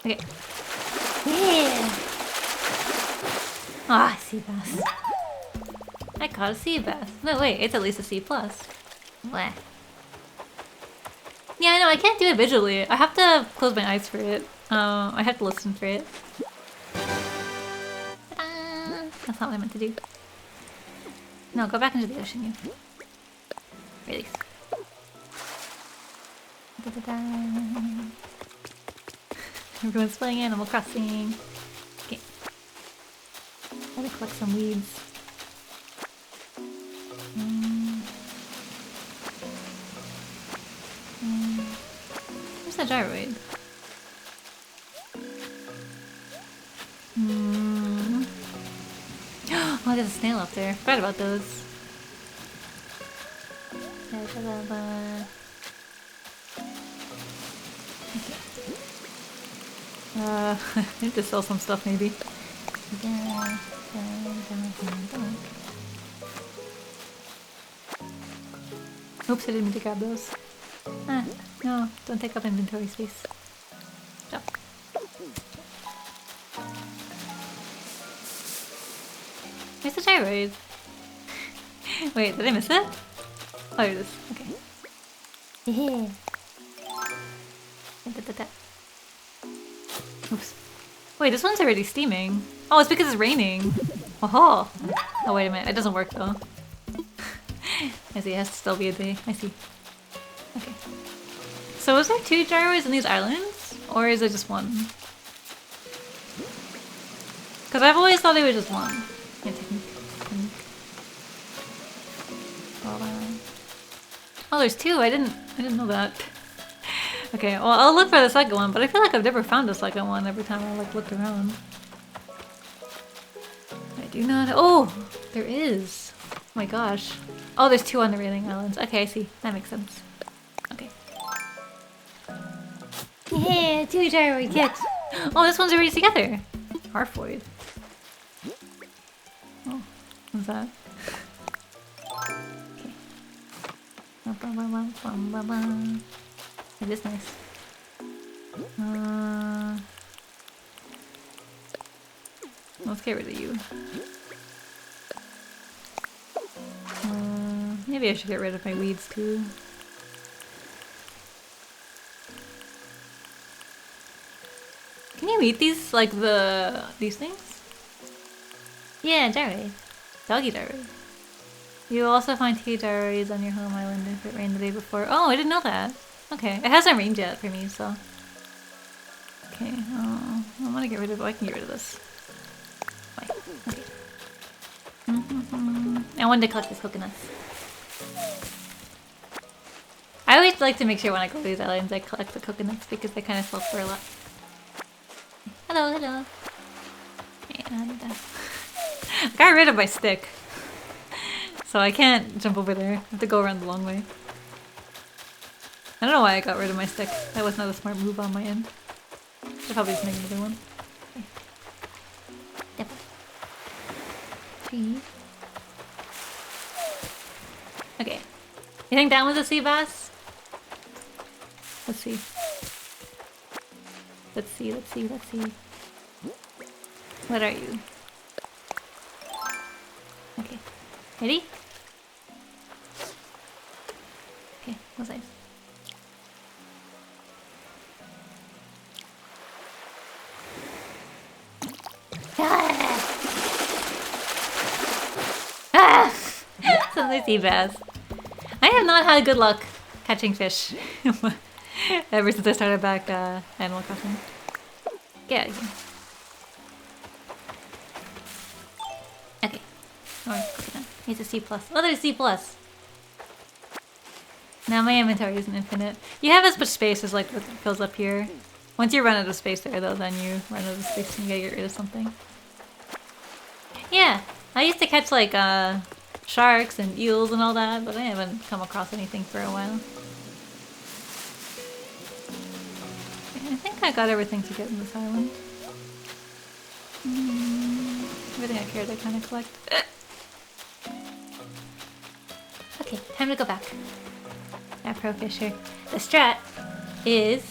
Okay. Yeah! Ah, sea bass. I caught a sea bass. No, wait, it's at least a C+. Bleh. Yeah, I know, I can't do it visually. I have to close my eyes for it. I have to listen for it. That's not what I meant to do. No, go back into the ocean, you. Release. Everyone's playing Animal Crossing. Okay. Gotta collect some weeds. Where's that gyroid? Oh, there's a snail up there. Forgot about those. I need to sell some stuff maybe. Oops, I didn't mean to grab those. Ah, no, don't take up inventory space. Stop. Where's the gyroid? Wait, did I miss it? Oh, here it is. Okay. Yeah. Oops. Wait, this one's already steaming. Oh, it's because it's raining. Oh, oh wait a minute. It doesn't work though. I see, it has to still be a day. I see. Okay. So is there 2 gyroids in these islands? Or is it just 1? Because I've always thought it was just 1. Yeah, technique. Oh, there's 2. I didn't know that. Okay, well I'll look for the second one, but I feel like I've never found the second one every time I like look around. I do not. Oh, there is. Oh my gosh. Oh, there's 2 on the railing islands. Okay, I see. That makes sense. Okay. Yeah, 2 gyroid catch. Oh, this one's already together. Harfoid. Oh, what's that? It is nice. Let's get rid of you. Maybe I should get rid of my weeds too. Can you eat these, like these things? Yeah, gyroid. Doggy gyroid. You also find 2 gyroids on your home island if it rained the day before. Oh, I didn't know that. Okay, it hasn't rained yet for me, so. Okay, I want to get rid of. Oh, I can get rid of this. Why? Okay. I wanted to collect these coconuts. I always like to make sure when I go to these islands I collect the coconuts because they kind of sell for a lot. Hello, hello. And I got rid of my stick. So I can't jump over there. I have to go around the long way. I don't know why I got rid of my stick. That was not a smart move on my end. Should probably just make another one. Okay. Yep. 3. Okay. You think that was a sea bass? Let's see. Let's see, let's see, let's see. What are you? Okay. Ready? Okay, what size? Ah! Some sea bass. I have not had good luck catching fish ever since I started back Animal Crossing. Get out of here. Okay. Oh, it's a C+. Oh, there's C+. Now my inventory isn't infinite. You have as much space as like what fills up here. Once you run out of space there though, then you run out of space and you gotta get rid of something. Yeah, I used to catch like sharks and eels and all that, but I haven't come across anything for a while. I think I got everything to get in this island. Everything I care to kind of collect. Okay, time to go back. Yeah, pro fisher. The strat is...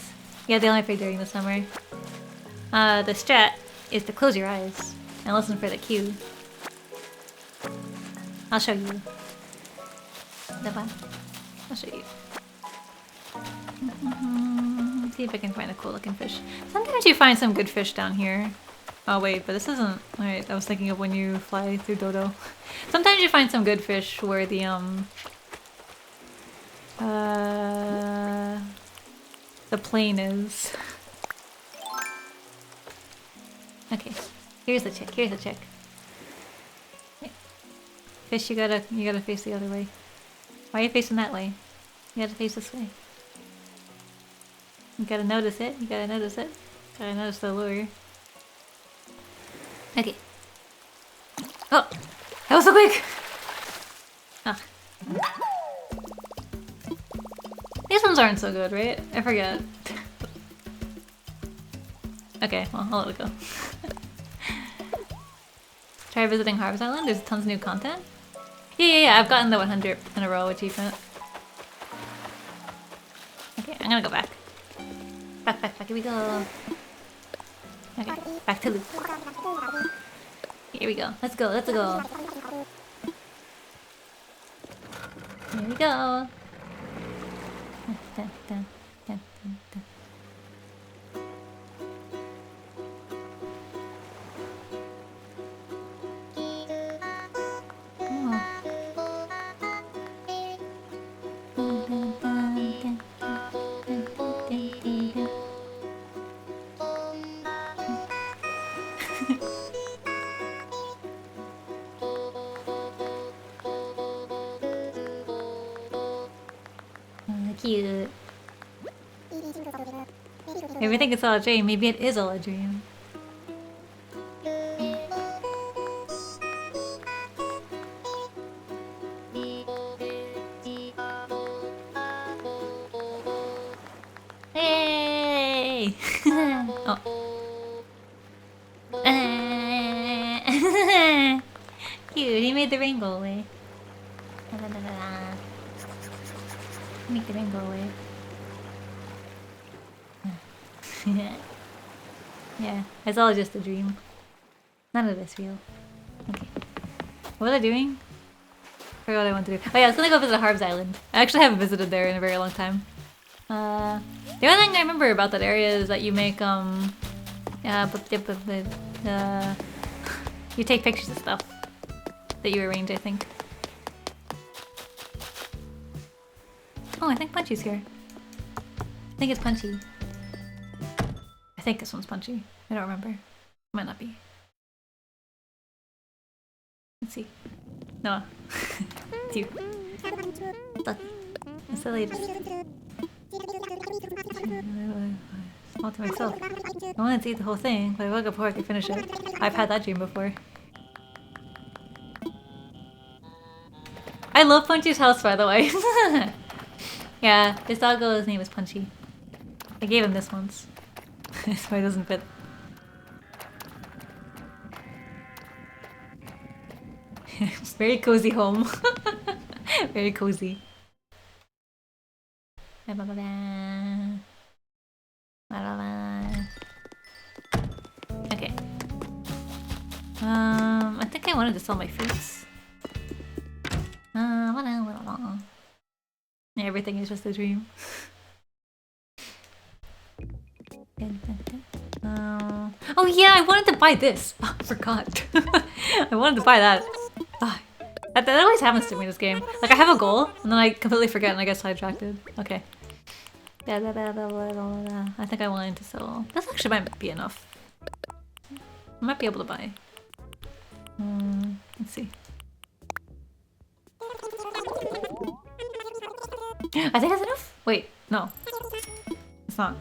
Yeah, they only play during the summer. The strat is to close your eyes and listen for the cue. I'll show you. I'll show you. See if I can find a cool looking fish. Sometimes you find some good fish down here. Oh wait, but this isn't... Alright, I was thinking of when you fly through Dodo. Sometimes you find some good fish where the plane is. Okay, here's the chick, here's the chick. Fish, you gotta face the other way. Why are you facing that way? You gotta face this way. You gotta notice it, you gotta notice it. Gotta notice the lure. Okay. Oh! That was so quick! Ah. These ones aren't so good, right? I forget. Okay, well, I'll let it go. Try visiting Harv's Island? There's tons of new content? Yeah, I've gotten the 100 in a row achievement. Okay, I'm gonna go back. Back, here we go. Okay, back to loop. Here we go. Let's go, let's go. Here we go. Dun, dun, dun, dun, dun. Cute. If we think it's all a dream, maybe it is all a dream. Hey! Oh. Cute, he made the rainbow away. Make the rainbow away. Yeah, it's all just a dream. None of this real. Okay. What was I doing? I forgot what I wanted to do. Oh yeah, I was gonna go visit Harv's Island. I actually haven't visited there in a very long time. The only thing I remember about that area is that you make you take pictures of stuff that you arrange, I think. Oh, I think Punchy's here. I think it's Punchy. I think this one's Punchy. I don't remember. Might not be. Let's see. No. It's you. Lucky. It's the latest. All to myself. I wanted to eat the whole thing, but I woke up before I could finish it. I've had that dream before. I love Punchy's house, by the way. Yeah, his doggo's name is Punchy. I gave him this once. So he doesn't fit. Very cozy home. Very cozy. Okay. I think I wanted to sell my fruits. Everything is just a dream. Oh yeah, I wanted to buy this. Oh, I forgot. I wanted to buy that. Oh, that always happens to me in this game. Like I have a goal and then I completely forget and I get sidetracked. Okay. I think I wanted to sell. This actually might be enough. I might be able to buy. Let's see. I think that's enough. Wait, no. It's not.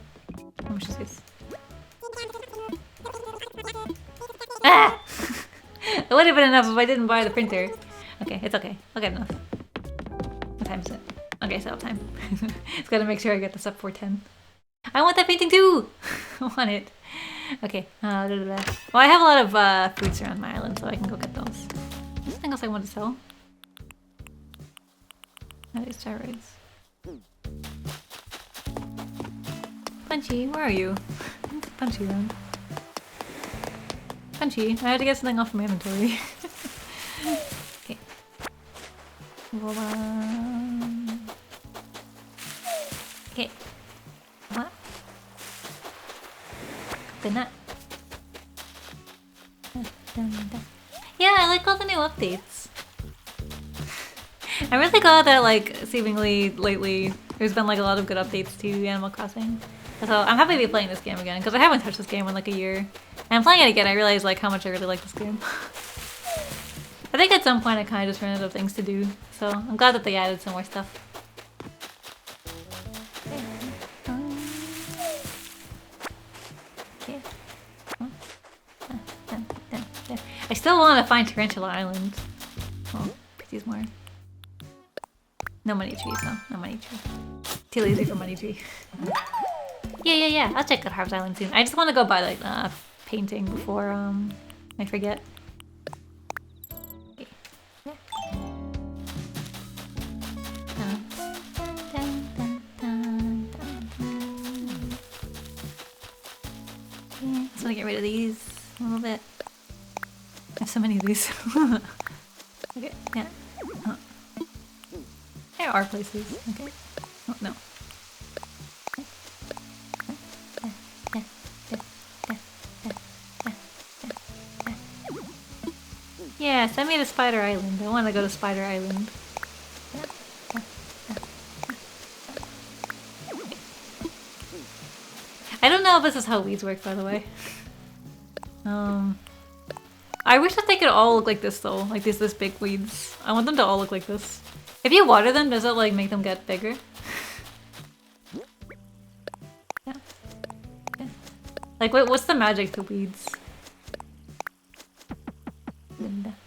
How much is this? Ah! It would have been enough if I didn't buy the printer. Okay, it's okay. I'll get enough. What time is it? Okay, set up time. Just gotta make sure I get this up for 10. I want that painting too! I want it. Okay. Well, I have a lot of fruits around my island, so I can go get those. Anything else I want to sell? Are these steroids? Punchy, where are you? Punchy around. Punchy, I had to get something off my inventory. Okay. Okay. What? Coconut. Yeah, I like all the new updates. I'm really glad that like seemingly lately there's been like a lot of good updates to Animal Crossing. So I'm happy to be playing this game again because I haven't touched this game in like a year. And I'm playing it again, I realized like how much I really like this game. I think at some point I kind of just ran out of things to do, so I'm glad that they added some more stuff. I still want to find Tarantula Island. Oh, these more. No money trees, no. No money tree. Too lazy for money tree. Yeah. I'll check out Harv's Island soon. I just want to go buy like painting before I forget. Okay. Yeah. Yeah, just want to get rid of these a little bit. I have so many of these. Okay, yeah. There are places. Okay. Oh, no. Yeah, send me to Spider Island. I want to go to Spider Island. I don't know if this is how weeds work, by the way. I wish that they could all look like this though, like this big weeds. I want them to all look like this. If you water them, does it like make them get bigger? Yeah. Like what's the magic to weeds?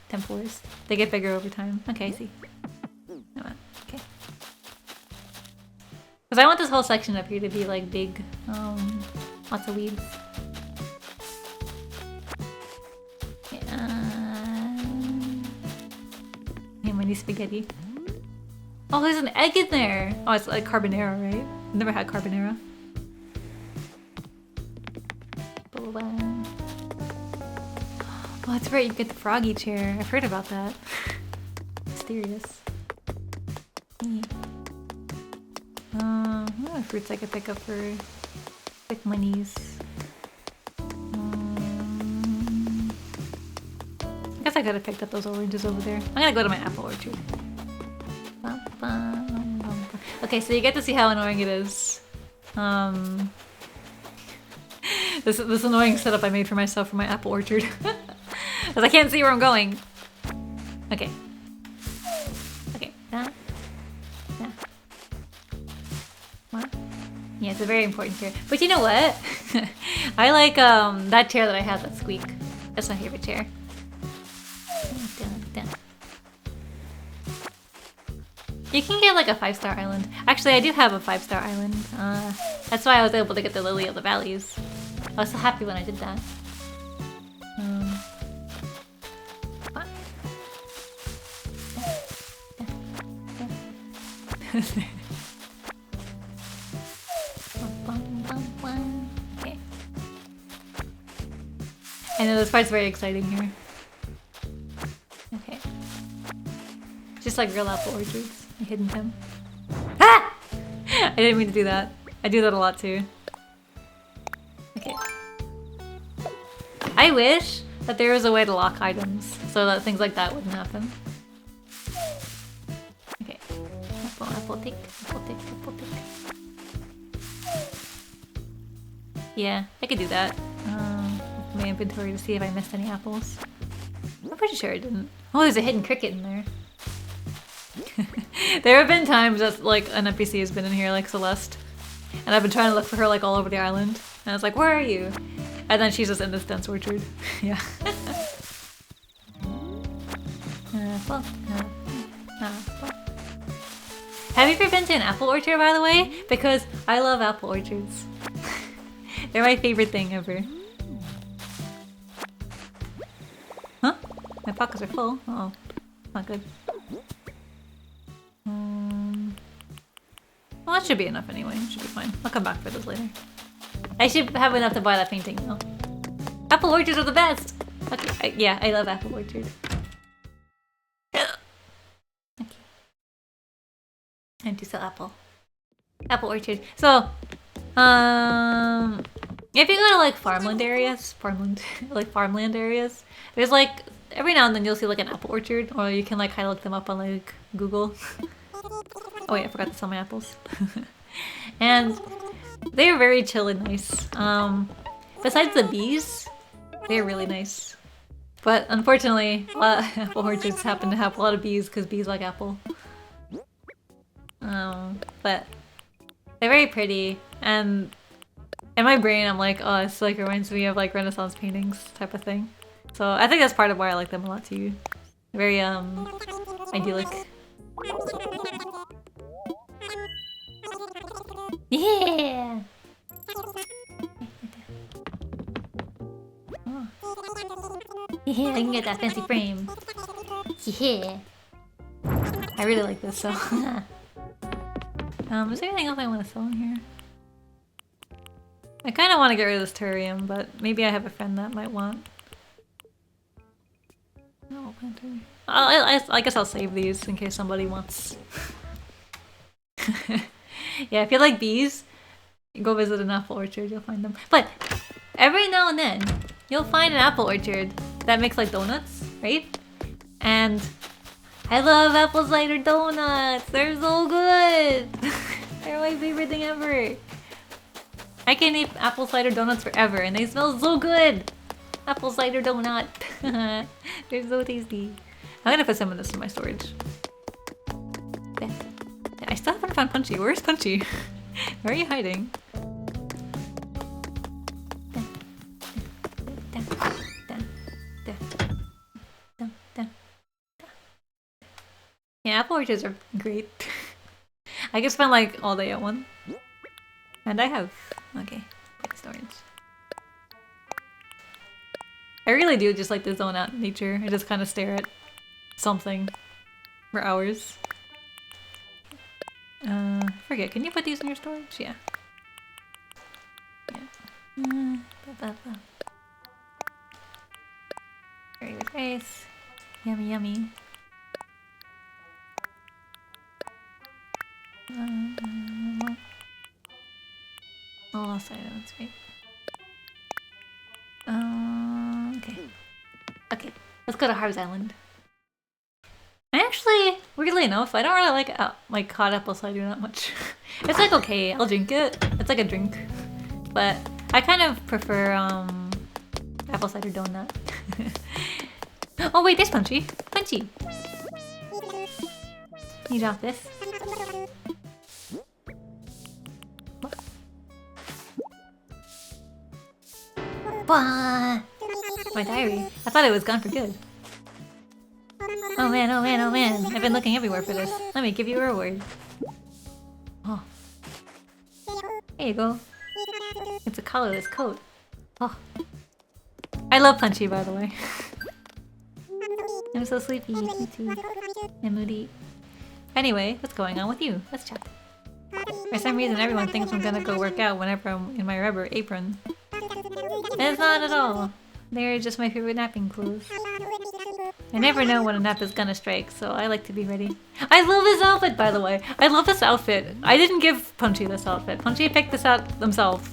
Templars. They get bigger over time. Okay, I see. Okay. Because I want this whole section up here to be like big, lots of weeds. Mini spaghetti. Oh, there's an egg in there! Oh, it's like carbonara, right? I've never had carbonara. Oh, that's right, you get the froggy chair. I've heard about that. Mysterious. What are fruits I could pick up for quick monies? I guess I could have picked up those oranges over there. I'm gonna go to my apple orchard. Okay, so you get to see how annoying it is. This annoying setup I made for myself for my apple orchard. Because I can't see where I'm going. Okay. Okay. What? Yeah, it's a very important chair. But you know what? I like that chair that I have that squeak. That's my favorite chair. You can get like a 5-star island. Actually, I do have a 5-star island. That's why I was able to get the Lily of the Valleys. I was so happy when I did that. What? Okay. I know this part's very exciting here. Okay. Just like real apple orchards. A hidden gem. Ah! I didn't mean to do that. I do that a lot too. Okay. I wish that there was a way to lock items so that things like that wouldn't happen. Okay. Apple, apple, tick, apple, tick, apple, tick. Yeah, I could do that. My inventory to see if I missed any apples. I'm pretty sure I didn't. Oh, there's a hidden cricket in there. There have been times that like an NPC has been in here, like Celeste, and I've been trying to look for her like all over the island, and I was like, "Where are you?" And then she's just in this dense orchard. Yeah. Apple. Have you ever been to an apple orchard, by the way? Because I love apple orchards. They're my favorite thing ever. Huh? My pockets are full. Uh oh, not good. Well, that should be enough anyway. It should be fine. I'll come back for this later. I should have enough to buy that painting though. Apple orchards are the best! Okay, yeah, I love apple orchard. Okay. And to sell apple. Apple orchard. So, if you go to like farmland areas, there's like, every now and then you'll see like an apple orchard, or you can like kind of look them up on like Google. Oh wait, I forgot to sell my apples. And they're very chill and nice. Besides the bees, they're really nice. But unfortunately, a lot of apple orchards happen to have a lot of bees because bees like apple. But they're very pretty, and in my brain I'm like, oh, it's like reminds me of like Renaissance paintings type of thing. So I think that's part of why I like them a lot too. Very idyllic. Yeah. Oh. Yeah, I can get that fancy frame. Yeah. I really like this, so. Is there anything else I want to sell in here? I kind of want to get rid of this terrarium, but maybe I have a friend that might want. No, planter. I guess I'll save these in case somebody wants. Yeah, if you like bees, go visit an apple orchard, you'll find them. But every now and then, you'll find an apple orchard that makes like donuts, right? And I love apple cider donuts! They're so good! They're my favorite thing ever! I can eat apple cider donuts forever and they smell so good! Apple cider donut! They're so tasty. I'm gonna put some of this in my storage. Okay. I still haven't found Punchy. Where's Punchy? Where are you hiding? Yeah, apple orchards are great. I can spend like all day at one. And I have... Okay, storage. I really do just like to zone out in nature. I just kind of stare at something for hours. Forget, can you put these in your storage? Yeah. Yeah. Very good rice. Yummy, yummy. Oh, sorry, that's great. Okay. Okay, let's go to Harv's Island. I actually, weirdly enough, I don't really like hot apple cider that much. It's like okay, I'll drink it. It's like a drink. But I kind of prefer apple cider donut. Oh wait, there's Punchy. Punchy! You drop this. Bah! My diary. I thought it was gone for good. Oh man, oh man, oh man. I've been looking everywhere for this. Let me give you a reward. Oh. There you go. It's a colorless coat. Oh. I love Punchy, by the way. I'm so sleepy, me too. And moody. Anyway, what's going on with you? Let's chat. For some reason, everyone thinks I'm gonna go work out whenever I'm in my rubber apron. It's not at all. They're just my favorite napping clothes. I never know when a nap is gonna strike, so I like to be ready. I love this outfit, by the way. I love this outfit. I didn't give Punchy this outfit. Punchy picked this out themselves.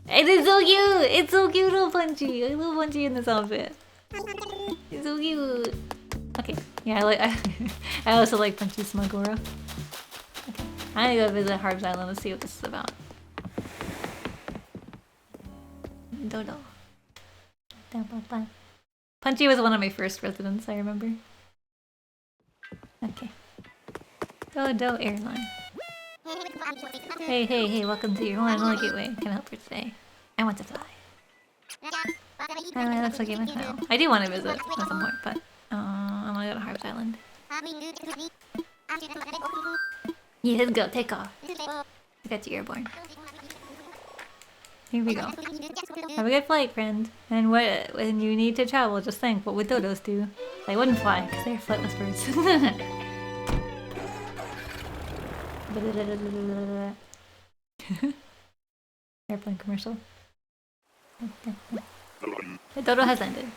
It is so cute! It's so cute, little Punchy. I love Punchy in this outfit. It's so cute. Okay, yeah, I also like Punchy Smugora. Okay, I'm gonna go visit Harv's Island and see what this is about. Dodo. Punchy was one of my first residents, I remember. Okay. Dodo Airline. Hey, welcome to your one and only gateway. Can I help for today? I want to fly. Looks like game now. I do want to visit at some point, but I'm gonna go to Harv's Island. Yeah, let's go, take off. I got you airborne. Here we go. Have a good flight, friend. And when you need to travel, just think, what would dodos do? They wouldn't fly, because they're flightless birds. Airplane commercial. The dodo has ended.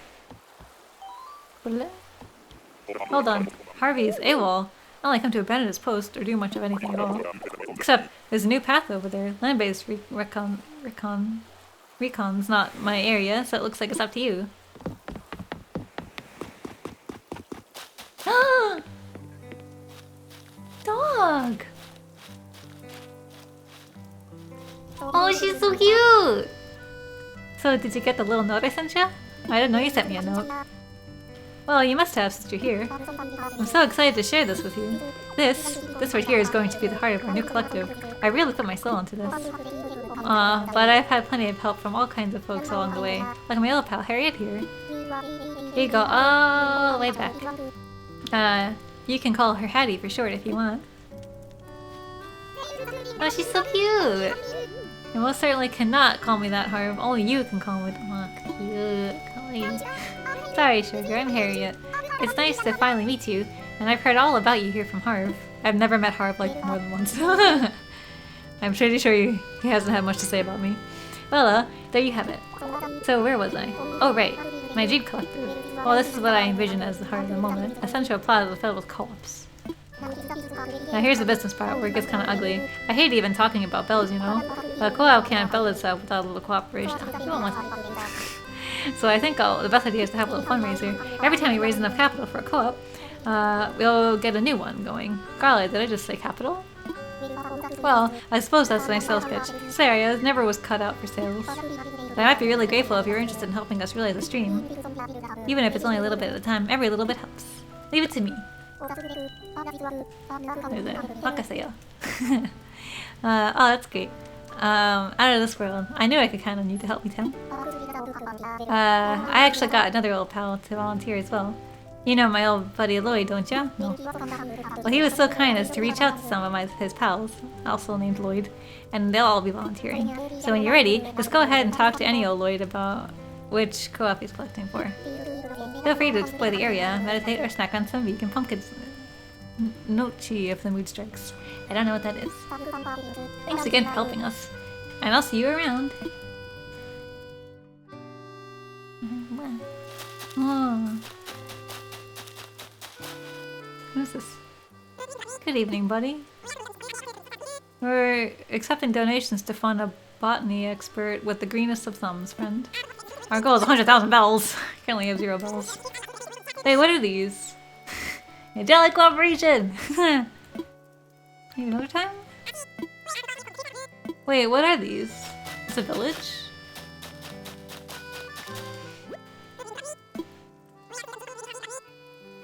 Hold on. Harvey's AWOL. Not like come to abandon his post or do much of anything at all. Except there's a new path over there. Land-based recon's not my area, so it looks like it's up to you. Dog! Oh, she's so cute! So, did you get the little note I sent you? I didn't know you sent me a note. Well, you must have since you're here. I'm so excited to share this with you. This right here is going to be the heart of our new collective. I really put my soul into this. But I've had plenty of help from all kinds of folks along the way. Like my old pal Harriet here. Here you go, all the way back. You can call her Hattie for short if you want. Oh, she's so cute! You most certainly cannot call me that, Harv. Only you can call me that. Cute. Sorry, Sugar, I'm Harriet. It's nice to finally meet you, and I've heard all about you here from Harv. I've never met Harv like more than once. I'm pretty sure he hasn't had much to say about me. Well, there you have it. So where was I? Oh right, my Jeep collective. Well, this is what I envision as the heart of the moment. A central plaza filled with co-ops. Now here's the business part where it gets kind of ugly. I hate even talking about bells, you know? But a co-op can't build itself without a little cooperation. So I think the best idea is to have a little fundraiser. Every time we raise enough capital for a co-op, we'll get a new one going. Golly, did I just say capital? Well, I suppose that's my sales pitch. Sorry, I never was cut out for sales. But I might be really grateful if you're interested in helping us realize this dream. Even if it's only a little bit at a time, every little bit helps. Leave it to me. There's a Wakasayo. Oh, that's great. Out of this world. I knew I could count on you to help me, Tim. I actually got another old pal to volunteer as well. You know my old buddy Lloyd, don't you? No. Well, he was so kind as to reach out to some of his pals, also named Lloyd, and they'll all be volunteering. So when you're ready, just go ahead and talk to any old Lloyd about which co-op he's collecting for. Feel free to explore the area, meditate, or snack on some vegan pumpkin nochi if the mood strikes. I don't know what that is. Thanks again for helping us. And I'll see you around. Oh. Who's this? Good evening, buddy. We're accepting donations to fund a botany expert with the greenest of thumbs, friend. Our goal is 100,000 bells. Currently have 0 bells. Hey, what are these? Angelic cooperation! Need another time? Wait, what are these? It's a village?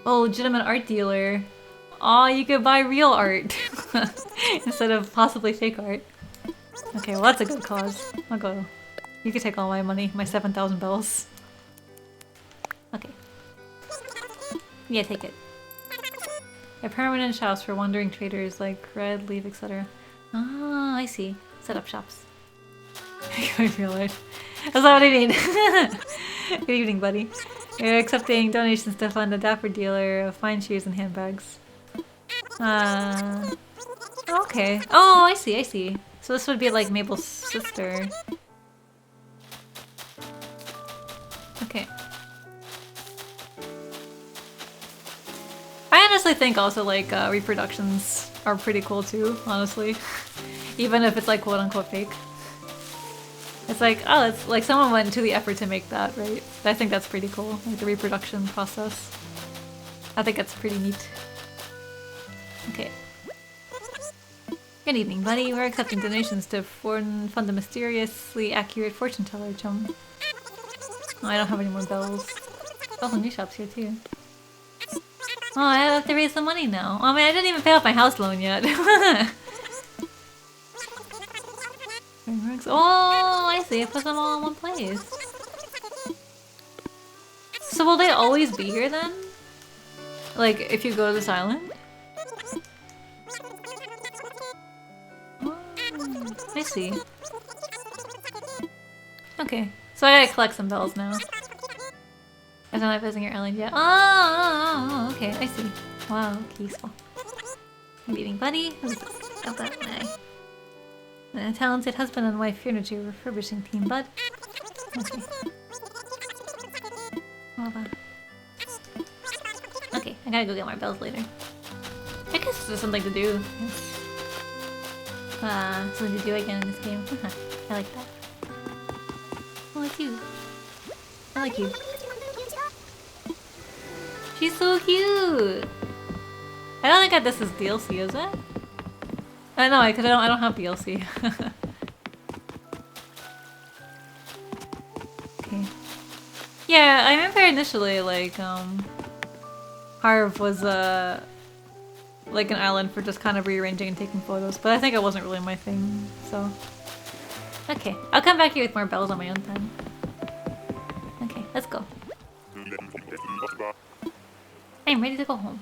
Oh, legitimate art dealer. Aw, you could buy real art instead of possibly fake art. Okay, well that's a good cause. I'll go. You can take all my money, my 7,000 bells. Okay. Yeah, take it. They're permanent shops for wandering traders like Red, Leaf, etc. Ah, I see. Set up shops. I realize. That's not what I mean. Good evening, buddy. You're accepting donations to fund a dapper dealer of fine shoes and handbags. Okay. Oh, I see, I see. So this would be like Mabel's sister. Okay. I honestly think also like reproductions are pretty cool too, honestly. Even if it's like quote unquote fake. It's like, oh, it's like someone went to the effort to make that, right? I think that's pretty cool, like the reproduction process. I think that's pretty neat. Okay. Good evening, buddy. We're accepting donations to fund a mysteriously accurate fortune teller, chum. Oh, I don't have any more bells. Also, new shops here too. Oh, I have to raise some money now. Oh man, I didn't even pay off my house loan yet. Oh, I see. I put them all in one place. So will they always be here then? Like, if you go to this island? Oh, I see. Okay, so I gotta collect some bells now. I'm not visiting your island yet. Oh, okay, I see. Wow, okay, useful. Meeting buddy. Who's got that way? A talented husband and wife furniture refurbishing team, bud. Okay. Hold on. Okay, I gotta go get my bells later. I guess there's something to do. Something to do again in this game. I like that. I like you. I like you. She's so cute! I don't think this is DLC, is it? I know, because I don't have DLC. Okay. Yeah, I remember initially, like, Harv was, like an island for just kind of rearranging and taking photos, but I think it wasn't really my thing, so... Okay, I'll come back here with more bells on my own time. Okay, let's go. I'm ready to go home.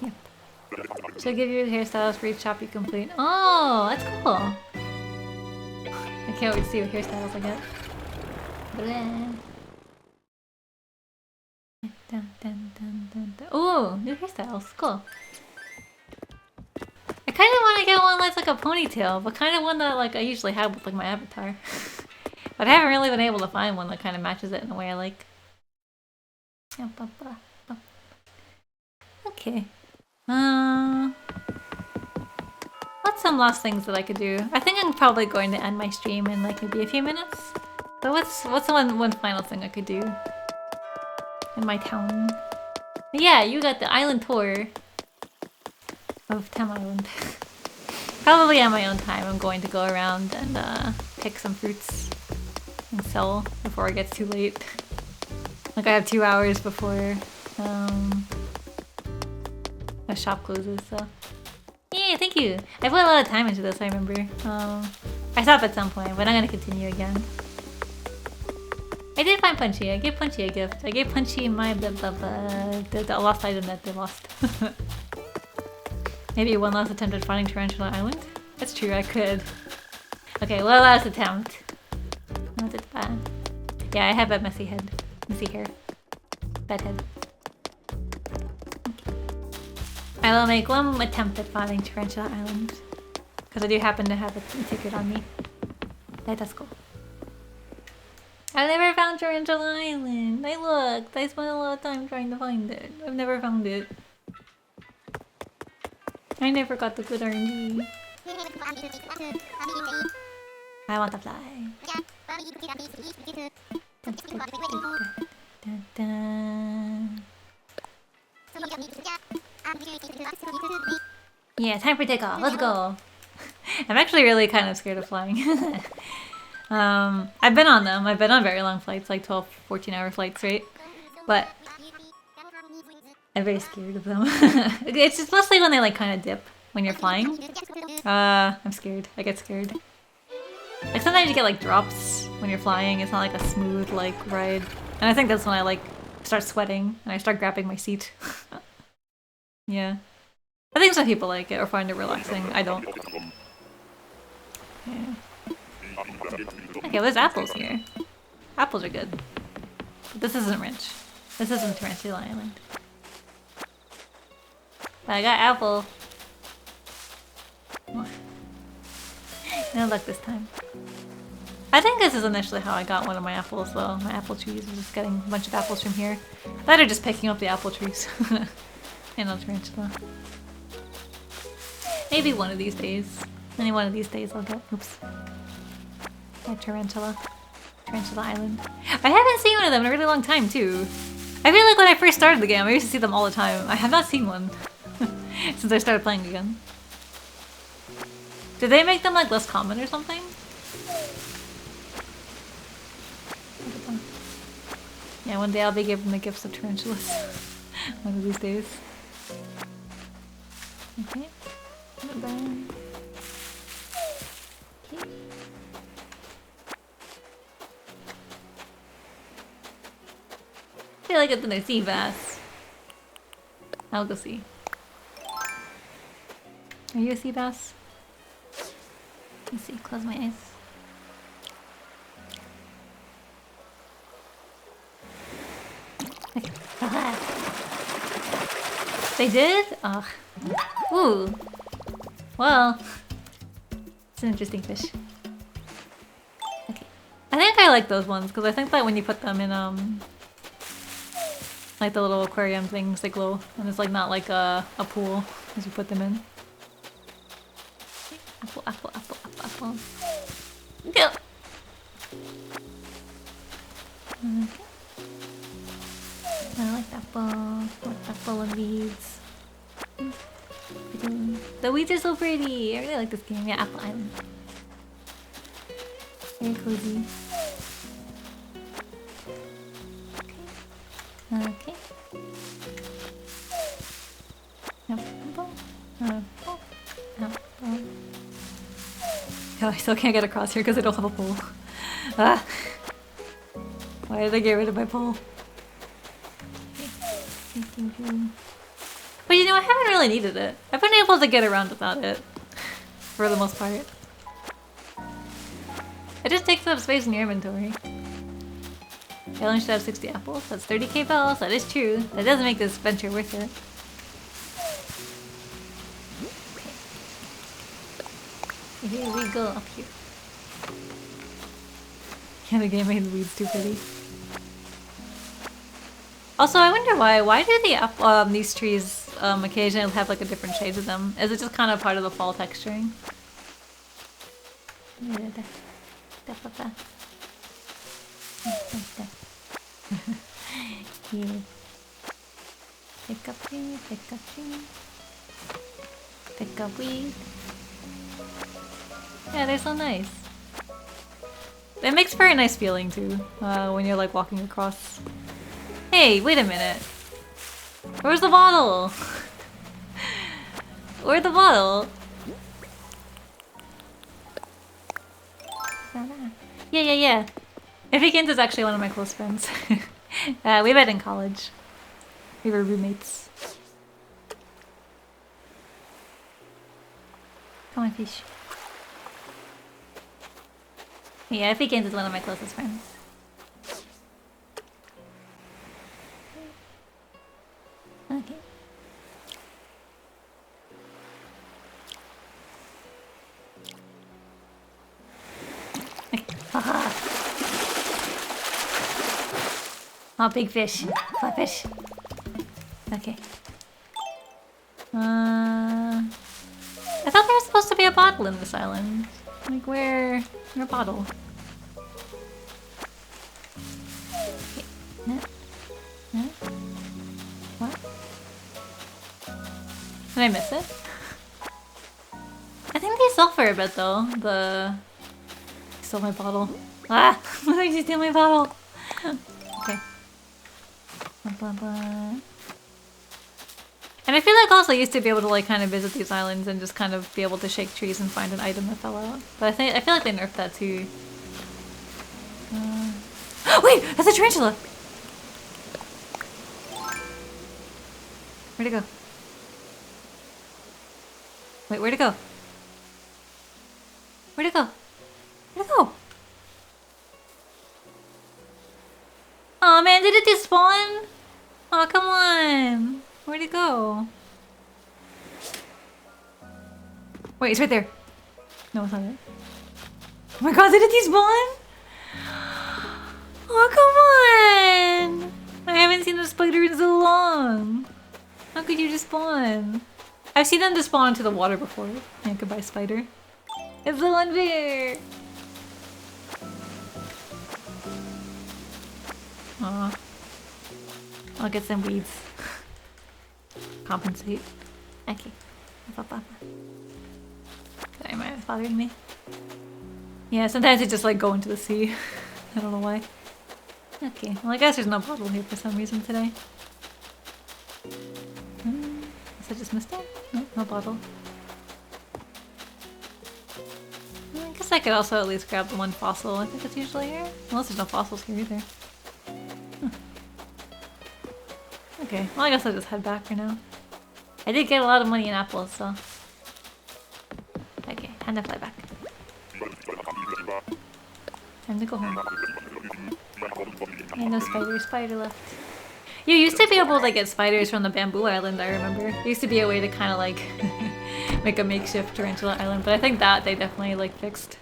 Yep. She'll give you hairstyles for each shop you complete. Oh, that's cool. I can't wait to see what hairstyles I get. Ooh, new hairstyles. Cool. I kind of want to get one that's like a ponytail, but kind of one that like I usually have with like my avatar. But I haven't really been able to find one that kind of matches it in a way I like. Okay. What's some last things that I could do? I think I'm probably going to end my stream in like maybe a few minutes. But what's one final thing I could do in my town? But yeah, you got the island tour of Tem Island. Probably on my own time. I'm going to go around and pick some fruits and sell before it gets too late. Like I have 2 hours before my shop closes, so... Yay, thank you! I put a lot of time into this, I remember. I stopped at some point, but I'm gonna continue again. I did find Punchy. I gave Punchy a gift. I gave Punchy my the lost item that they lost. Maybe one last attempt at finding Tarantula Island? That's true, I could. Okay, one last attempt. Not that bad. Yeah, I have a messy head. Messy hair. Bad head. I will make one attempt at finding Tarantula Island. Because I do happen to have a ticket on me. Let's go. I never found Tarantula Island. I looked. I spent a lot of time trying to find it. I've never found it. I never got the good RNG. I want to fly. Yeah, time for takeoff. Let's go. I'm actually really kind of scared of flying. I've been on them. I've been on very long flights, like 12, 14-hour flights, right? But I'm very scared of them. It's just mostly when they like kind of dip when you're flying. I'm scared. I get scared. Like sometimes you get like drops when you're flying. It's not like a smooth like ride. And I think that's when I like start sweating and I start grabbing my seat. Yeah. I think some people like it or find it relaxing. I don't. Yeah. Okay, there's apples here. Apples are good. But this isn't rich. This isn't Tarantula Island. But I got apple. No luck this time. I think this is initially how I got one of my apples though. My apple trees. I'm just getting a bunch of apples from here. That are just picking up the apple trees. And a tarantula. Maybe one of these days. Any one of these days I'll get. Oops. A tarantula. Tarantula Island. I haven't seen one of them in a really long time too. I feel like when I first started the game I used to see them all the time. I have not seen one. Since I started playing again. Did they make them like less common or something? Yeah, one day I'll be giving the gifts of tarantulas. One of these days. Okay. Okay. I feel like it's in a sea bass. I'll go see. Are you a sea bass? Let me see, close my eyes. Okay. They did? Ugh. Ooh. Well. It's an interesting fish. Okay. I think I like those ones, because I think that when you put them in, like the little aquarium things, they glow. And it's like not like a pool, as you put them in. Apple, apple, apple, apple, apple. Go! Okay. I like apple and weeds. The weeds are so pretty! I really like this game. Yeah, Apple Island. Very cozy. Okay. Apple. Apple. Apple. Oh, I still can't get across here because I don't have a pole. Ah! Why did I get rid of my pole? But you know, I haven't really needed it. I've been able to get around without it. For the most part. It just takes up space in your inventory. I only should have 60 apples. That's 30k bells. That is true. That doesn't make this venture worth it. Okay. Here we go up here. Yeah, the game made the weeds too pretty. Also, I wonder why. Why do the these trees occasionally have like a different shade to them? Is it just kind of part of the fall texturing? Yeah. Pick up tree, pick up tree. Pick up weed. Yeah, they're so nice. It makes for a nice feeling too, when you're like walking across. Hey, wait a minute. Where's the bottle? Where's the bottle? Yeah. Ifikins is actually one of my close friends. We met in college. We were roommates. Come on, fish. Yeah, Ifikins is one of my closest friends. Okay. Haha. Oh, big fish. Flat fish. Okay. I thought there was supposed to be a bottle in this island. Like, where a bottle? Okay. No. What? Did I miss it? I think they sell for a bit though. Stole my bottle. Ah! Why did you steal my bottle? Okay. Blah, blah, blah. And I feel like also I used to be able to like kind of visit these islands and just kind of be able to shake trees and find an item that fell out. But I feel like they nerfed that too. Wait! That's a tarantula! Where'd it go? Wait, where'd it go? Where'd it go? Where'd it go? Oh man, did it despawn? Oh, come on. Where'd it go? Wait, it's right there. No, it's not it. Oh my god, did it despawn? Oh, come on! I haven't seen a spider in so long. How could you despawn? I've seen them despawn into the water before. Yeah, goodbye, spider. It's so unfair! Aw. I'll get some weeds. Compensate. Okay. Sorry, my it's bothering me. Yeah, sometimes it just like go into the sea. I don't know why. Okay, well I guess there's no bottle here for some reason today. Guess I just missed it? No, no bottle. I guess I could also at least grab the one fossil. I think it's usually here. Unless there's no fossils here either. Okay, well I guess I'll just head back for now. I did get a lot of money in apples, so... Okay, time to fly back. Time to go home. Ain't no spider left. You used to be able to get spiders from the bamboo island, I remember. There used to be a way to kind of like make a makeshift tarantula island, but I think that they definitely like fixed.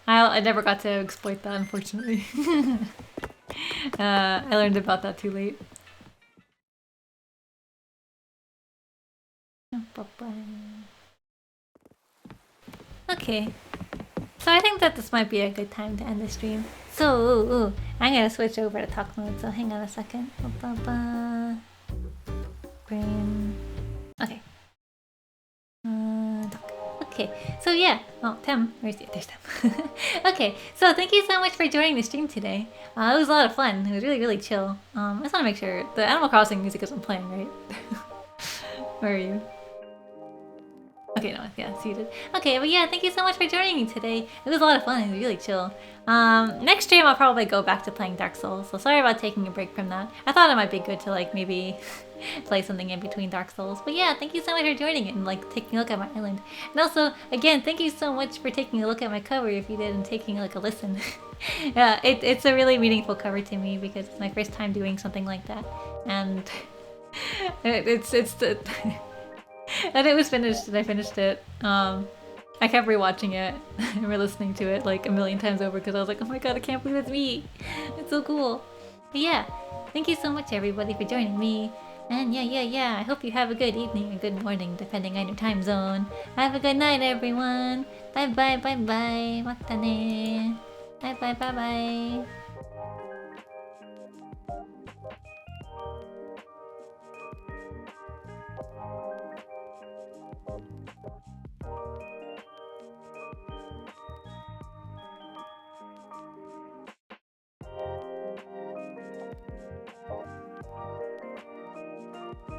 I never got to exploit that, unfortunately. I learned about that too late. Okay, so I think that this might be a good time to end the stream. So, I'm gonna switch over to talk mode, so hang on a second. Brain. Okay. Talk. Okay, so yeah. Oh, Tim. Where's the... There's Tim. Okay, so thank you so much for joining the stream today. It was a lot of fun. It was really, really chill. I just want to make sure the Animal Crossing music isn't playing, right? Where are you? Okay, no, yeah, seated. Okay, but yeah, thank you so much for joining me today. It was a lot of fun. It was really chill. Next stream I'll probably go back to playing Dark Souls, so sorry about taking a break from that. I thought it might be good to like maybe play something in between Dark Souls. But yeah, thank you so much for joining it and like taking a look at my island. And also, again, thank you so much for taking a look at my cover if you did and taking like a listen. Yeah, it's a really meaningful cover to me because it's my first time doing something like that. And it's the... And it was finished and I finished it. I kept rewatching it and re-listening to it like a million times over because I was like, oh my god, I can't believe it's me. It's so cool. But yeah, thank you so much everybody for joining me. And yeah, I hope you have a good evening or good morning depending on your time zone. Have a good night everyone. Bye bye. Mata ne. Bye bye.